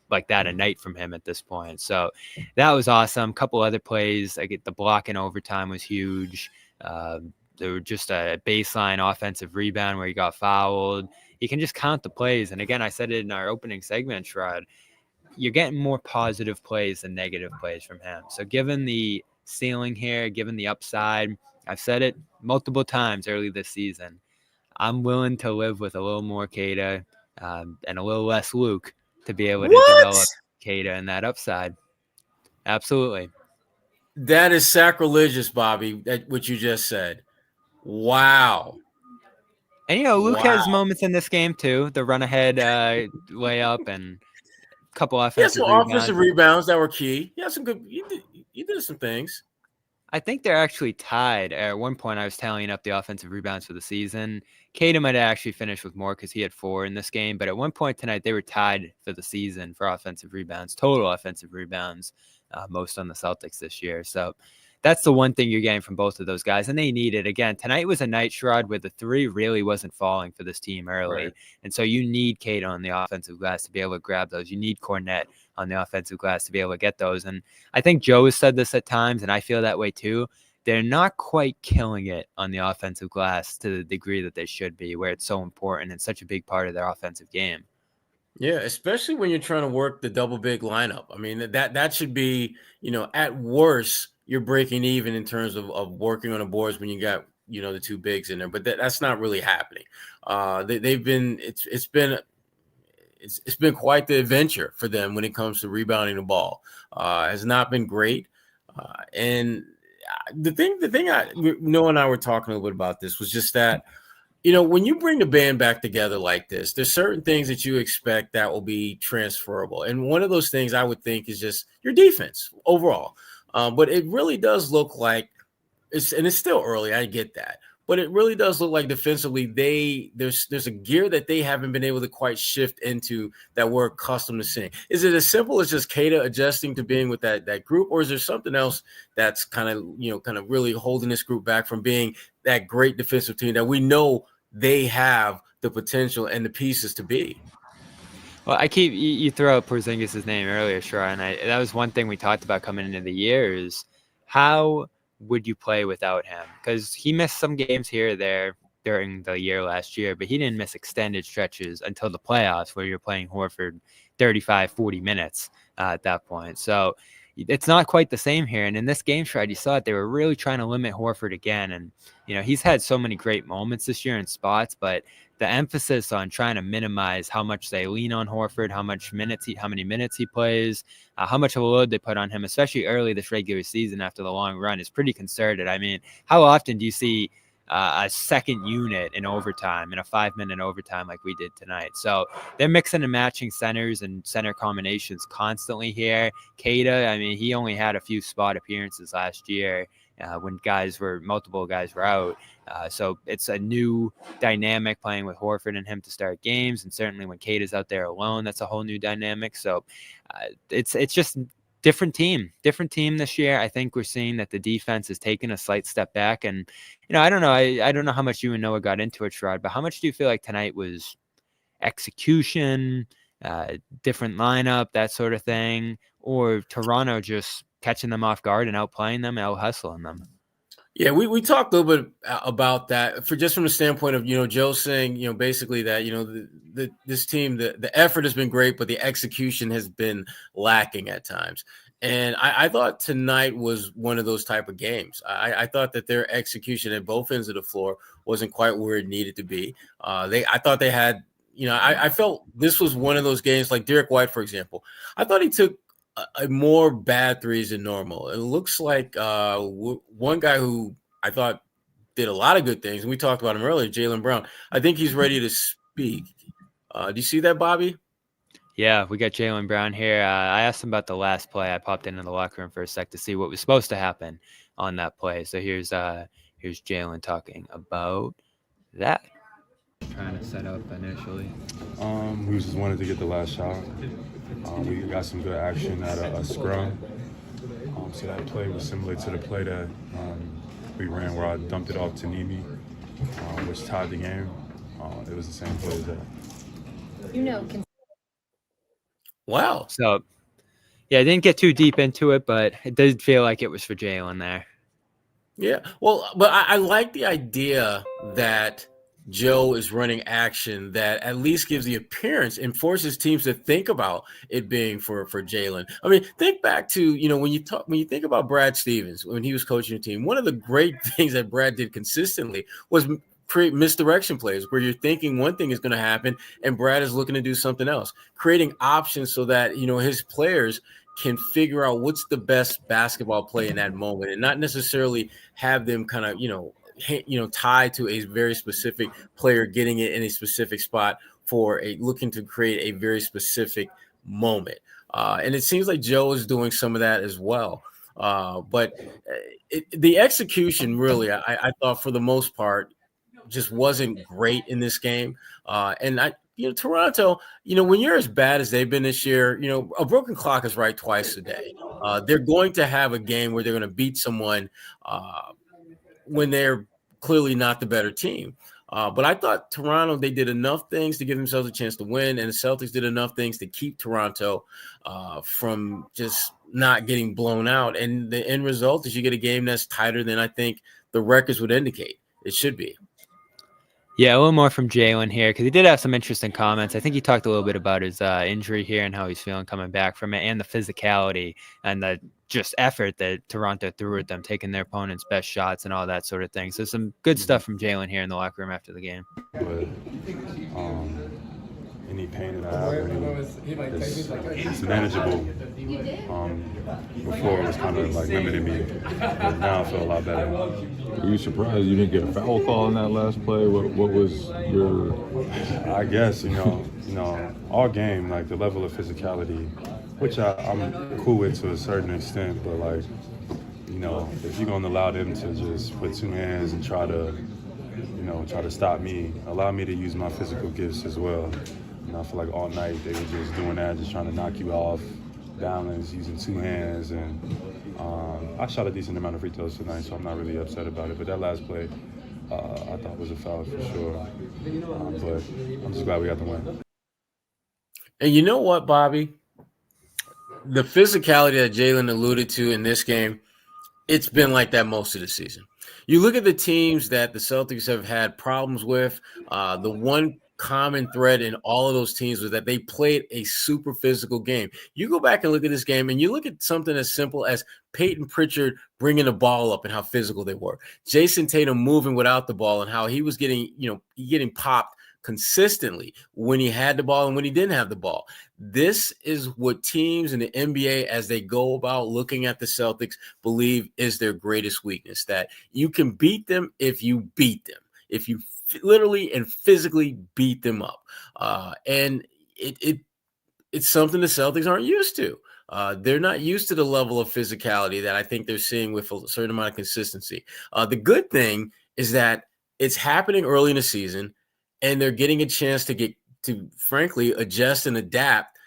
like that a night from him at this point. So that was awesome. Couple other plays. I get the block in overtime was huge. There were just a baseline offensive rebound where he got fouled. He can just count the plays. And again, I said it in our opening segment, Sherrod, you're getting more positive plays than negative plays from him. So given the ceiling here, given the upside, I've said it multiple times early this season, I'm willing to live with a little more Queta and a little less Luke to be able to develop Queta and that upside. Absolutely. That is sacrilegious, Bobby, what you just said. Wow. And, Luke has moments in this game, too. The run-ahead layup and a couple offensive rebounds. Offensive rebounds that were key. Yeah, some good. You did some things. I think they're actually tied. At one point, I was tallying up the offensive rebounds for the season. Queta might have actually finished with more because he had 4 in this game. But at one point tonight, they were tied for the season for offensive rebounds, total offensive rebounds, most on the Celtics this year. So that's the one thing you're getting from both of those guys. And they need it. Again, tonight was a night, Sherrod, where the 3 really wasn't falling for this team early. Right. And so you need Queta on the offensive glass to be able to grab those. You need Cornette on the offensive glass to be able to get those. And I think Joe has said this at times, and I feel that way too. They're not quite killing it on the offensive glass to the degree that they should be, where it's so important and such a big part of their offensive game. Yeah, especially when you're trying to work the double big lineup. I mean, that should be, at worst, you're breaking even in terms of working on the boards when you got, the 2 bigs in there. But that's not really happening. It's been quite the adventure for them when it comes to rebounding the ball. Has not been great. And the thing Noah and I were talking a little bit about this was just that, when you bring the band back together like this, there's certain things that you expect that will be transferable. And one of those things I would think is just your defense overall. But it really does look like it's still early. I get that. but it really does look like defensively there's a gear that they haven't been able to quite shift into that we're accustomed to seeing. Is it as simple as just Queta adjusting to being with that group, or is there something else that's kind of really holding this group back from being that great defensive team that we know they have the potential and the pieces to be? Well, you throw out Porzingis' name earlier, Sherrod, and that was one thing we talked about coming into the year is how would you play without him? Because he missed some games here or there during the year last year, but he didn't miss extended stretches until the playoffs where you're playing Horford 35, 40 minutes at that point. So it's not quite the same here. And in this game, Sherrod, you saw it. They were really trying to limit Horford again. And, he's had so many great moments this year in spots, but the emphasis on trying to minimize how much they lean on Horford, how many minutes he plays, how much of a load they put on him, especially early this regular season after the long run, is pretty concerted. I mean, how often do you see a second unit in overtime, in a 5-minute overtime like we did tonight? So they're mixing and matching centers and center combinations constantly here. Queta, I mean, he only had a few spot appearances last year when multiple guys were out. So it's a new dynamic playing with Horford and him to start games. And certainly when Queta's out there alone, that's a whole new dynamic. So it's just different team this year. I think we're seeing that the defense has taken a slight step back. And, I don't know. I don't know how much you and Noah got into it, Sherrod, but how much do you feel like tonight was execution, different lineup, that sort of thing, or Toronto just catching them off guard and outplaying them, out-hustling them? Yeah, we talked a little bit about that from the standpoint of, Joe saying, basically that, this team, the effort has been great, but the execution has been lacking at times. And I thought tonight was one of those type of games. I thought that their execution at both ends of the floor wasn't quite where it needed to be. I thought they had, I felt this was one of those games like Derek White, for example. I thought he took more bad threes than normal. It looks like one guy who I thought did a lot of good things, and we talked about him earlier, Jaylen Brown. I think he's ready to speak. Do you see that, Bobby? Yeah, we got Jaylen Brown here. I asked him about the last play. I popped into the locker room for a sec to see what was supposed to happen on that play. So here's Jaylen talking about that. Trying to set up initially. We just wanted to get the last shot. We got some good action at a scrum. So that play was similar to the play that we ran where I dumped it off to Nimi, which tied the game. It was the same play as that. Wow. So, yeah, I didn't get too deep into it, but it did feel like it was for Jaylen there. Yeah. Well, but I like the idea that Joe is running action that at least gives the appearance and forces teams to think about it being for Jaylen. I mean, think back to, when you think about Brad Stevens, when he was coaching the team, one of the great things that Brad did consistently was create misdirection plays where you're thinking one thing is going to happen and Brad is looking to do something else, creating options so that, his players can figure out what's the best basketball play in that moment and not necessarily have them kind of, tied to a very specific player getting it in a specific spot for looking to create a very specific moment. And it seems like Joe is doing some of that as well. But the execution really, I thought for the most part, just wasn't great in this game. And Toronto, when you're as bad as they've been this year, a broken clock is right twice a day. They're going to have a game where they're going to beat someone when they're clearly not the better team. But I thought Toronto, they did enough things to give themselves a chance to win, and the Celtics did enough things to keep Toronto from just not getting blown out. And the end result is you get a game that's tighter than I think the records would indicate it should be. Yeah, a little more from Jaylen here because he did have some interesting comments. I think he talked a little bit about his injury here and how he's feeling coming back from it and the physicality and the just effort that Toronto threw at them, taking their opponent's best shots and all that sort of thing. So some good stuff from Jaylen here in the locker room after the game. But any pain that I have, it's manageable. Before it was kind of like limiting me, but now I feel a lot better. Were you surprised you didn't get a foul call in that last play? What was your? I guess all game, like the level of physicality, which I'm cool with to a certain extent, but like if you're gonna allow them to just put two hands and try to try to stop me, allow me to use my physical gifts as well. I feel like all night they were just doing that, just trying to knock you off balance, using two hands. And I shot a decent amount of free throws tonight, so I'm not really upset about it. But that last play, I thought was a foul for sure. But I'm just glad we got the win. And you know what, Bobby? The physicality that Jaylen alluded to in this game, it's been like that most of the season. You look at the teams that the Celtics have had problems with, the one common thread in all of those teams was that they played a super physical game. You go back and look at this game, and you look at something as simple as Peyton Pritchard bringing the ball up and how physical they were. Jayson Tatum moving without the ball and how he was getting popped consistently when he had the ball and when he didn't have the ball. This is what teams in the NBA, as they go about looking at the Celtics, believe is their greatest weakness, that you can beat them if you beat them, if you literally and physically beat them up. And it's something the Celtics aren't used to. They're not used to the level of physicality that I think they're seeing with a certain amount of consistency. The good thing is that it's happening early in the season, and they're getting a chance to frankly adjust and adapt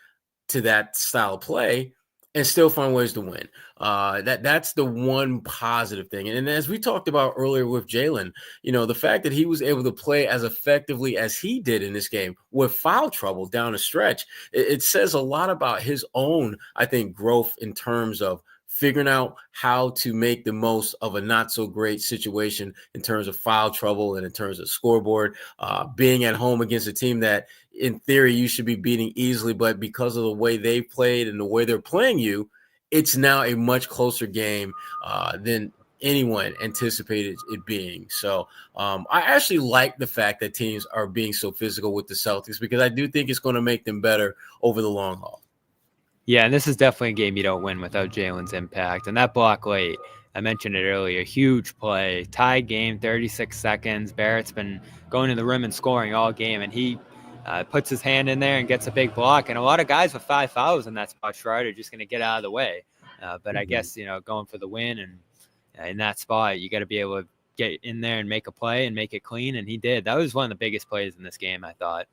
to that style of play and still find ways to win. That's the one positive thing. And as we talked about earlier with Jaylen, the fact that he was able to play as effectively as he did in this game with foul trouble down the stretch, it says a lot about his own, I think, growth in terms of figuring out how to make the most of a not so great situation in terms of foul trouble and in terms of scoreboard, being at home against a team that in theory you should be beating easily, but because of the way they played and the way they're playing you, it's now a much closer game than anyone anticipated it being. So I actually like the fact that teams are being so physical with the Celtics, because I do think it's going to make them better over the long haul. Yeah, and this is definitely a game you don't win without Jaylen's impact. And that block late, I mentioned it earlier, huge play, tied game, 36 seconds. Barrett's been going to the rim and scoring all game, and he puts his hand in there and gets a big block. And a lot of guys with 5 fouls in that spot, Sherrod, are just going to get out of the way. But I guess, going for the win and in that spot, you got to be able to get in there and make a play and make it clean, and he did. That was one of the biggest plays in this game, I thought.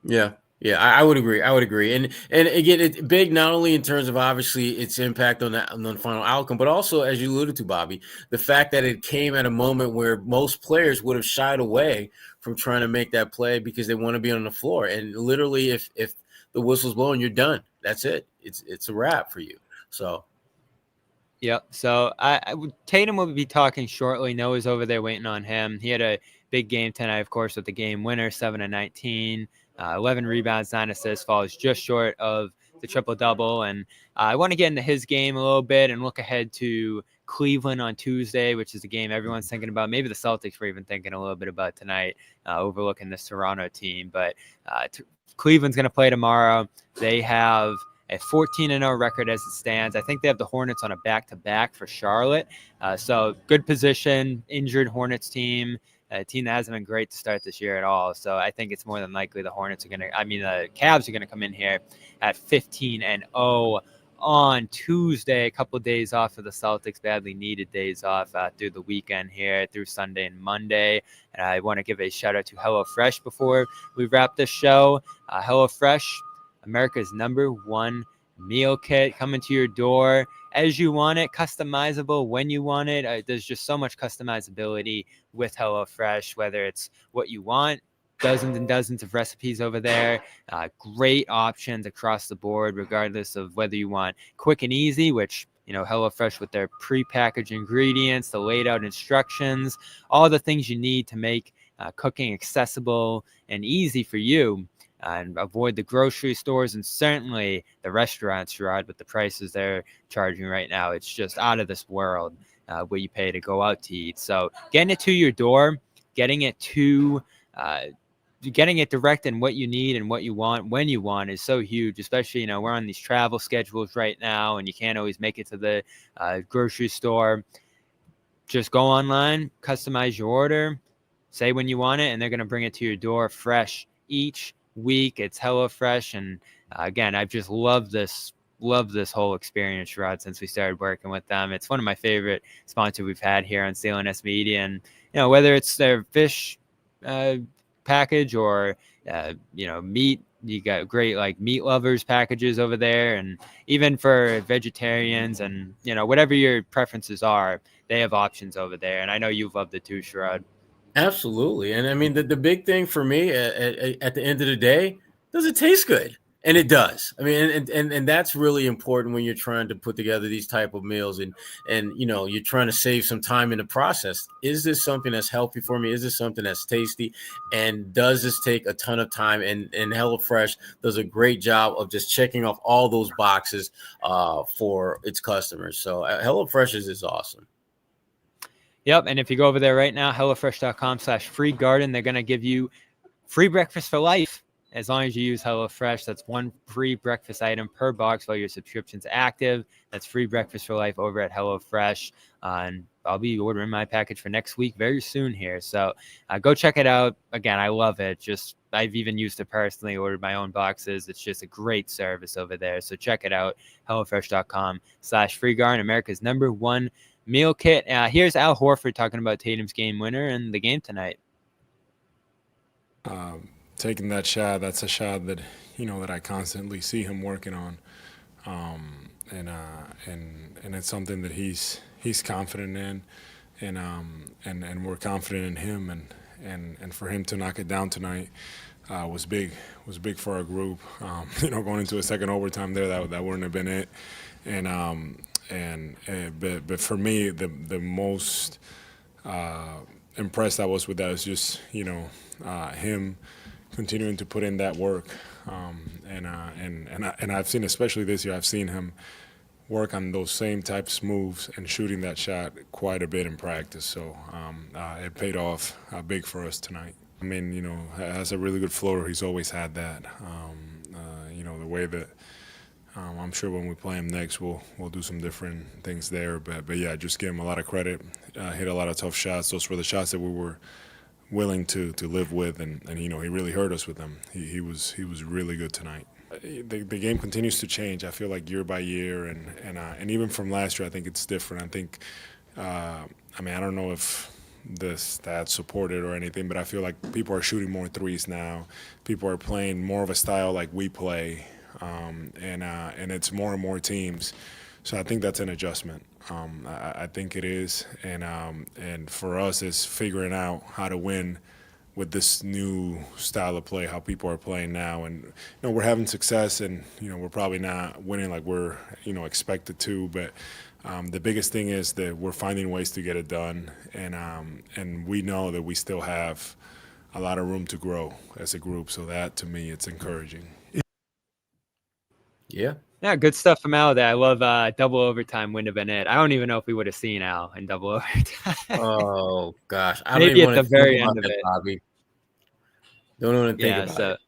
Yeah, I would agree. And again, it's big not only in terms of obviously its impact on the final outcome, but also, as you alluded to, Bobby, the fact that it came at a moment where most players would have shied away from trying to make that play because they want to be on the floor. And literally, if the whistle's blowing, you're done. That's it. It's a wrap for you. So. Yep. So Tatum will be talking shortly. Noah's over there waiting on him. He had a big game tonight, of course, with the game winner, 7-19. 11 rebounds, 9 assists, falls just short of the triple-double. And I want to get into his game a little bit and look ahead to Cleveland on Tuesday, which is the game everyone's thinking about. Maybe the Celtics were even thinking a little bit about tonight, overlooking this Toronto team. But Cleveland's going to play tomorrow. They have a 14-0 record as it stands. I think they have the Hornets on a back-to-back for Charlotte. So good position, injured Hornets team. A team that hasn't been great to start this year at all. So I think it's more than likely the Cavs are going to come in here at 15-0 on Tuesday, a couple of days off for the Celtics, badly needed days off through the weekend here, through Sunday and Monday. And I want to give a shout out to HelloFresh before we wrap this show. HelloFresh, America's #1 meal kit, coming to your door as you want it, customizable when you want it. There's just so much customizability with HelloFresh, whether it's what you want, dozens and dozens of recipes over there, great options across the board, regardless of whether you want quick and easy, which, HelloFresh with their prepackaged ingredients, the laid out instructions, all the things you need to make cooking accessible and easy for you. And avoid the grocery stores and certainly the restaurants, Sherrod, with the prices they're charging right now. It's just out of this world what you pay to go out to eat. So getting it to your door, getting it direct in what you need and what you want when you want is so huge, especially, we're on these travel schedules right now and you can't always make it to the grocery store. Just go online, customize your order, say when you want it, and they're going to bring it to your door fresh each week. It's HelloFresh, and again, I've just loved this love this whole experience, Sherrod, since we started working with them. It's one of my favorite sponsors we've had here on CLNS Media. And, whether it's their fish package or, meat, you got great like meat lovers packages over there. And even for vegetarians and, whatever your preferences are, they have options over there. And I know you've loved it too, Sherrod. Absolutely. And I mean, the big thing for me at the end of the day, does it taste good? And it does. I mean, and that's really important when you're trying to put together these type of meals and you're trying to save some time in the process. Is this something that's healthy for me? Is this something that's tasty? And does this take a ton of time? And HelloFresh does a great job of just checking off all those boxes for its customers. So HelloFresh is awesome. Yep. And if you go over there right now, HelloFresh.com/freegarden, they're going to give you free breakfast for life. As long as you use HelloFresh, that's one free breakfast item per box while your subscription's active. That's free breakfast for life over at HelloFresh. And I'll be ordering my package for next week very soon here. So go check it out. Again, I love it. I've even used it personally, ordered my own boxes. It's just a great service over there. So check it out. HelloFresh.com/freegarden, America's #1 meal kit. Here's Al Horford talking about Tatum's game winner and the game tonight. Taking that shot, that's a shot that that I constantly see him working on, and it's something that he's confident in, and we're confident in him, and for him to knock it down tonight was big for our group. Going into a second overtime there, that wouldn't have been it, but for me the most impressed I was with that is just him continuing to put in that work, and I've seen, especially this year, I've seen him work on those same types of moves and shooting that shot quite a bit in practice. So it paid off big for us tonight. I mean, has a really good floater. He's always had that. The way that I'm sure when we play him next, we'll do some different things there. But yeah, just give him a lot of credit. Hit a lot of tough shots. Those were the shots that we were willing to live with, and he really hurt us with them. He was really good tonight. The game continues to change. I feel like year by year, and even from last year, I think it's different. I think, I don't know if the stats support it or anything, but I feel like people are shooting more threes now. People are playing more of a style like we play, and it's more and more teams. So I think that's an adjustment. I think it is, and for us, it's figuring out how to win with this new style of play, how people are playing now. And we're having success, and we're probably not winning like we're expected to, but the biggest thing is that we're finding ways to get it done, and we know that we still have a lot of room to grow as a group. So that, to me, it's encouraging. Yeah, good stuff from Al there. I love double overtime wouldn't have been it. I don't even know if we would have seen Al in double overtime. Oh, gosh. Maybe at the very end of it. Bobby. Don't even think about it.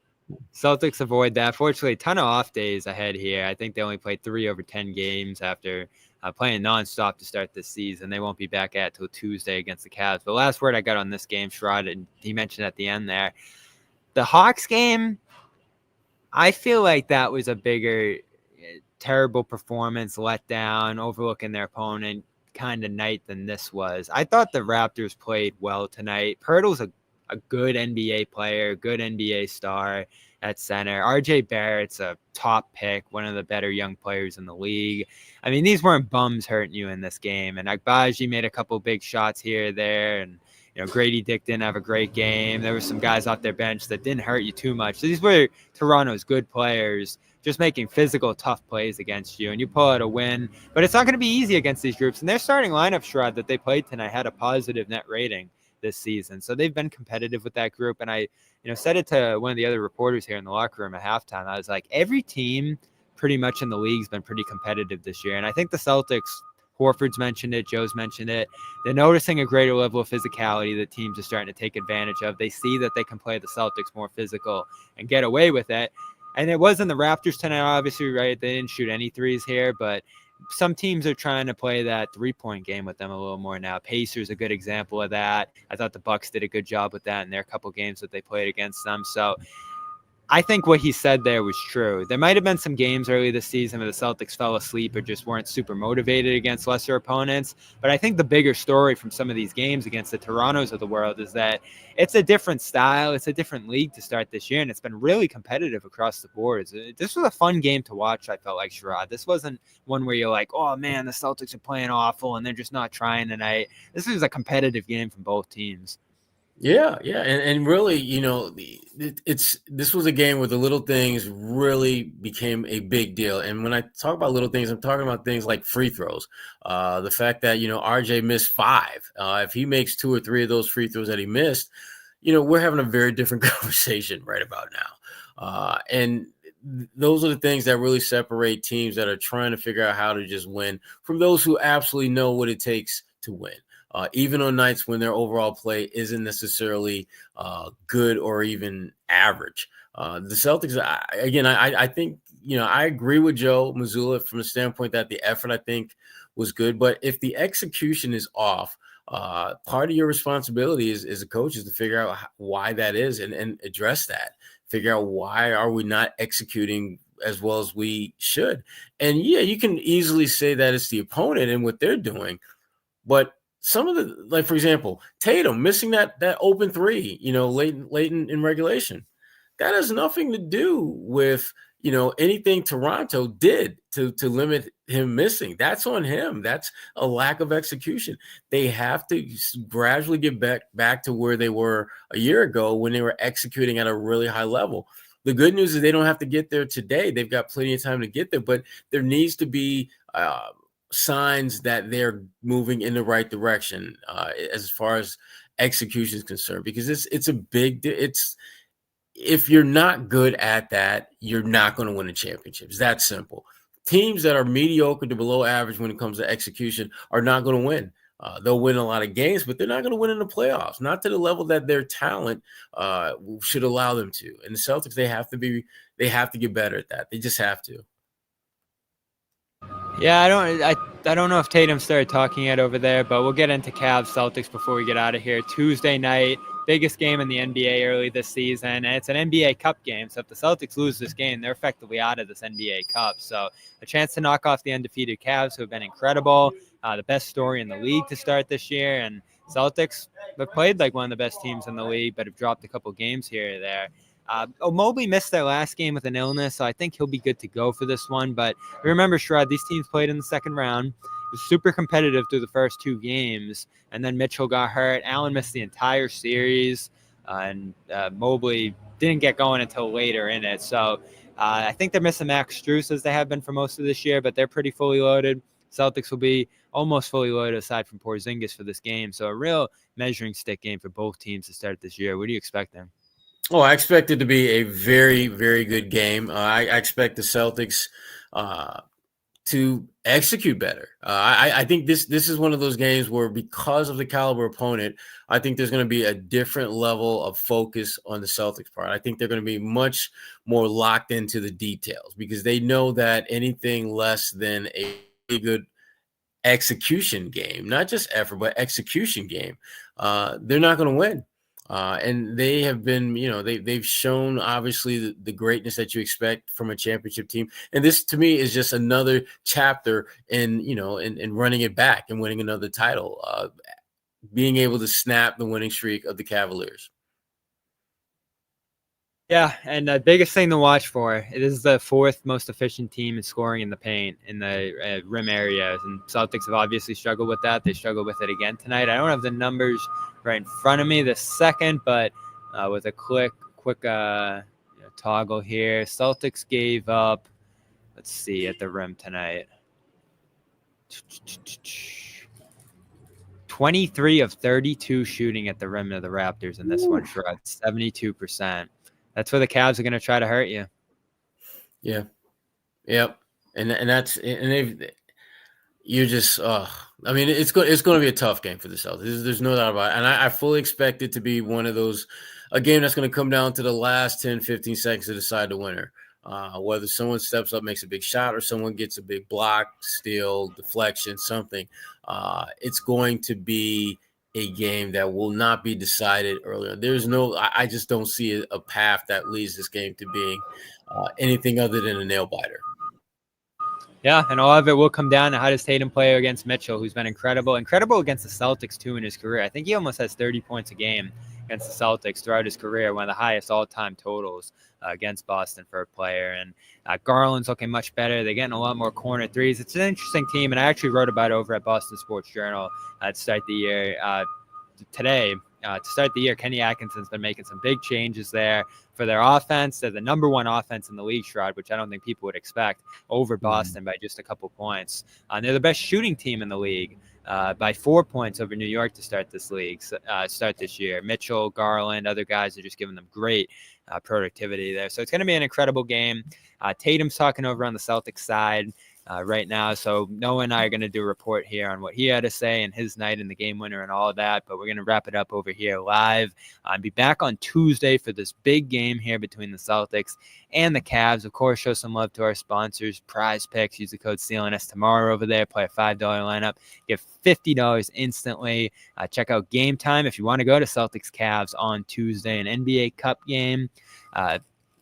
Celtics avoid that. Fortunately, a ton of off days ahead here. I think they only played 3 over 10 games after playing nonstop to start this season. They won't be back at till Tuesday against the Cavs. The last word I got on this game, Sherrod, and he mentioned at the end there, the Hawks game, I feel like that was a bigger terrible performance, let down, overlooking their opponent kind of night than this was. I thought the Raptors played well tonight. Pirtle's a good NBA player, good NBA star at center. RJ Barrett's a top pick, one of the better young players in the league. I mean, these weren't bums hurting you in this game. And Agbaji made a couple big shots here or there. And, Grady Dick didn't have a great game. There were some guys off their bench that didn't hurt you too much. So these were Toronto's good players, just making physical, tough plays against you, and you pull out a win. But it's not going to be easy against these groups. And their starting lineup, Sherrod, that they played tonight had a positive net rating this season. So they've been competitive with that group. And I, said it to one of the other reporters here in the locker room at halftime. I was like, every team pretty much in the league's been pretty competitive this year. And I think the Celtics, Horford's mentioned it, Joe's mentioned it. They're noticing a greater level of physicality that teams are starting to take advantage of. They see that they can play the Celtics more physical and get away with it. And it wasn't the Raptors tonight, obviously, right? They didn't shoot any threes here, but some teams are trying to play that three-point game with them a little more now. Pacers a good example of that. I thought the Bucks did a good job with that in their couple games that they played against them. So I think what he said there was true. There might have been some games early this season where the Celtics fell asleep or just weren't super motivated against lesser opponents. But I think the bigger story from some of these games against the Torontos of the world is that it's a different style. It's a different league to start this year, and it's been really competitive across the board. This was a fun game to watch, I felt like, Sherrod. This wasn't one where you're like, oh, man, the Celtics are playing awful and they're just not trying tonight. This was a competitive game from both teams. Yeah, and really, this was a game where the little things really became a big deal. And when I talk about little things, I'm talking about things like free throws. The fact that RJ missed 5. If he makes 2 or 3 of those free throws that he missed, we're having a very different conversation right about now. And those are the things that really separate teams that are trying to figure out how to just win from those who absolutely know what it takes to win. Even on nights when their overall play isn't necessarily good or even average. The Celtics, I think, I agree with Joe Mazzulla from the standpoint that the effort, I think, was good. But if the execution is off, part of your responsibility as a coach is to figure out why that is and address that. Figure out why are we not executing as well as we should. And, yeah, you can easily say that it's the opponent and what they're doing. But some of the, like, for example, Tatum missing that open 3, late in regulation. That has nothing to do with, anything Toronto did to limit him missing. That's on him. That's a lack of execution. They have to gradually get back to where they were a year ago when they were executing at a really high level. The good news is they don't have to get there today. They've got plenty of time to get there, but there needs to be signs that they're moving in the right direction as far as execution is concerned, because it's a big if you're not good at that, you're not going to win a championship. It's that simple. Teams that are mediocre to below average when it comes to execution are not going to win. They'll win a lot of games, but they're not going to win in the playoffs, not to the level that their talent should allow them to. And the Celtics, they have to get better at that. They just have to. Yeah, I don't know if Tatum started talking yet over there, but we'll get into Cavs Celtics before we get out of here. Tuesday night, biggest game in the NBA early this season, and it's an NBA Cup game. So if the Celtics lose this game, they're effectively out of this NBA Cup. So a chance to knock off the undefeated Cavs, who have been incredible, the best story in the league to start this year. And Celtics have played like one of the best teams in the league, but have dropped a couple games here or there. Mobley missed their last game with an illness, so I think he'll be good to go for this one. But remember, Sherrod, these teams played in the second round. It was super competitive through the first 2 games, and then Mitchell got hurt. Allen missed the entire series, and Mobley didn't get going until later in it. So I think they're missing Max Strus, as they have been for most of this year, but they're pretty fully loaded. Celtics will be almost fully loaded aside from Porzingis for this game. So a real measuring stick game for both teams to start this year. What do you expect them? Oh, I expect it to be a very, very good game. I expect the Celtics to execute better. I think this is one of those games where, because of the caliber opponent, I think there's going to be a different level of focus on the Celtics part. I think they're going to be much more locked into the details, because they know that anything less than a really good execution game, not just effort, but execution game, they're not going to win. And they have been, they've shown obviously the greatness that you expect from a championship team. And this, to me, is just another chapter in running it back and winning another title, being able to snap the winning streak of the Cavaliers. Yeah, and the biggest thing to watch for, it is the 4th most efficient team in scoring in the paint in the rim areas, and Celtics have obviously struggled with that. They struggled with it again tonight. I don't have the numbers right in front of me this second, but with a quick toggle here, Celtics gave up, let's see, at the rim tonight, 23 of 32 shooting at the rim of the Raptors in this one, Sherrod, 72%. That's where the Cavs are going to try to hurt you. Yeah. Yep. And you're just, I mean, it's going to be a tough game for the Celtics. There's no doubt about it. And I fully expect it to be one of those, a game that's going to come down to the last 10, 15 seconds to decide the winner. Whether someone steps up, makes a big shot, or someone gets a big block, steal, deflection, something. It's going to be a game that will not be decided earlier. There's no, I just don't see a path that leads this game to being anything other than a nail biter. Yeah, and all of it will come down to how does Tatum play against Mitchell, who's been incredible against the Celtics too in his career. I think he almost has 30 points a game against the Celtics throughout his career, one of the highest all-time totals against Boston for a player. And Garland's looking much better. They're getting a lot more corner threes. It's an interesting team, and I actually wrote about it over at Boston Sports Journal to start the year today. To start the year, Kenny Atkinson's been making some big changes there for their offense. They're the number one offense in the league, Sherrod, which I don't think people would expect, over Boston by just a couple points. And they're the best shooting team in the league by 4 points over New York to start this year. Mitchell, Garland, other guys are just giving them great productivity there. So it's going to be an incredible game. Tatum's talking over on the Celtics side right now. So Noah and I are going to do a report here on what he had to say and his night and the game winner and all of that. But we're going to wrap it up over here live. I'll be back on Tuesday for this big game here between the Celtics and the Cavs. Of course, show some love to our sponsors, Prize Picks. Use the code CLNS tomorrow over there. Play a $5 lineup. Get $50 instantly. Check out Game Time if you want to go to Celtics Cavs on Tuesday, an NBA Cup game.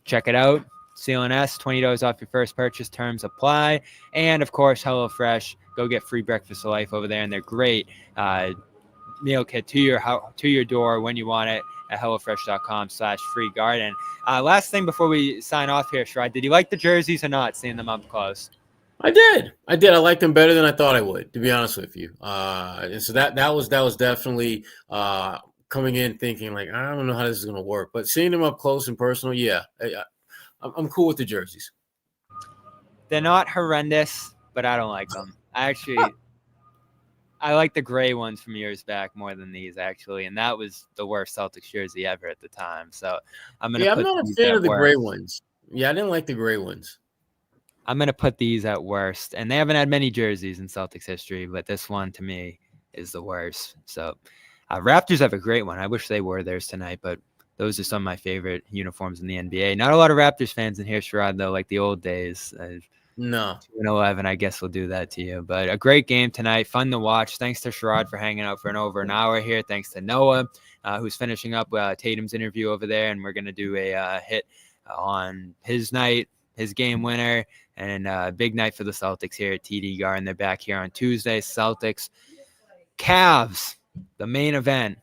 Check it out. CLNS, $20 off your first purchase. Terms apply. And, of course, HelloFresh. Go get free breakfast of life over there. And they're great meal kit to your door when you want it at HelloFresh.com/freegarden. Last thing before we sign off here, Sherrod, did you like the jerseys or not, seeing them up close? I did. I liked them better than I thought I would, to be honest with you. And so that was definitely coming in thinking, like, I don't know how this is going to work. But seeing them up close and personal, yeah, I'm cool with the jerseys. They're not horrendous, but I don't like them. I like the gray ones from years back more than these, actually, and that was the worst Celtics jersey ever at the time. So I'm not a fan of the gray ones. Yeah, I didn't like the gray ones. I'm gonna put these at worst, and they haven't had many jerseys in Celtics history, but this one to me is the worst. So Raptors have a great one. I wish they wore theirs tonight, but those are some of my favorite uniforms in the NBA. Not a lot of Raptors fans in here, Sherrod, though, like the old days. No. 2-11, I guess we'll do that to you. But a great game tonight, fun to watch. Thanks to Sherrod for hanging out for over an hour here. Thanks to Noah, who's finishing up Tatum's interview over there, and we're going to do a hit on his night, his game winner, and a big night for the Celtics here at TD Garden. They're back here on Tuesday. Celtics, Cavs, the main event.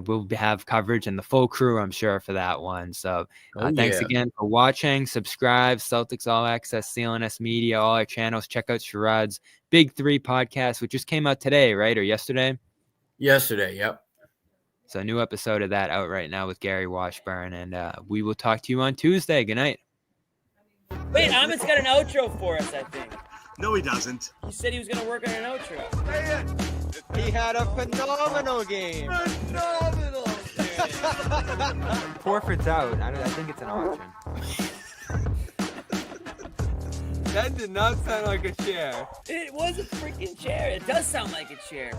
We'll have coverage and the full crew, I'm sure, for that one. So thanks again for watching. Subscribe, Celtics All Access, CLNS Media, all our channels. Check out Sherrod's Big 3 podcast, which just came out today, right? Or yesterday? Yesterday, yep. So a new episode of that out right now with Gary Washburn. And we will talk to you on Tuesday. Good night. Wait, Amit's got an outro for us, I think. No, he doesn't. He said he was going to work on an outro. He had a phenomenal game. Phenomenal game. Horford's out. I think it's an option. That did not sound like a chair. It was a freaking chair. It does sound like a chair.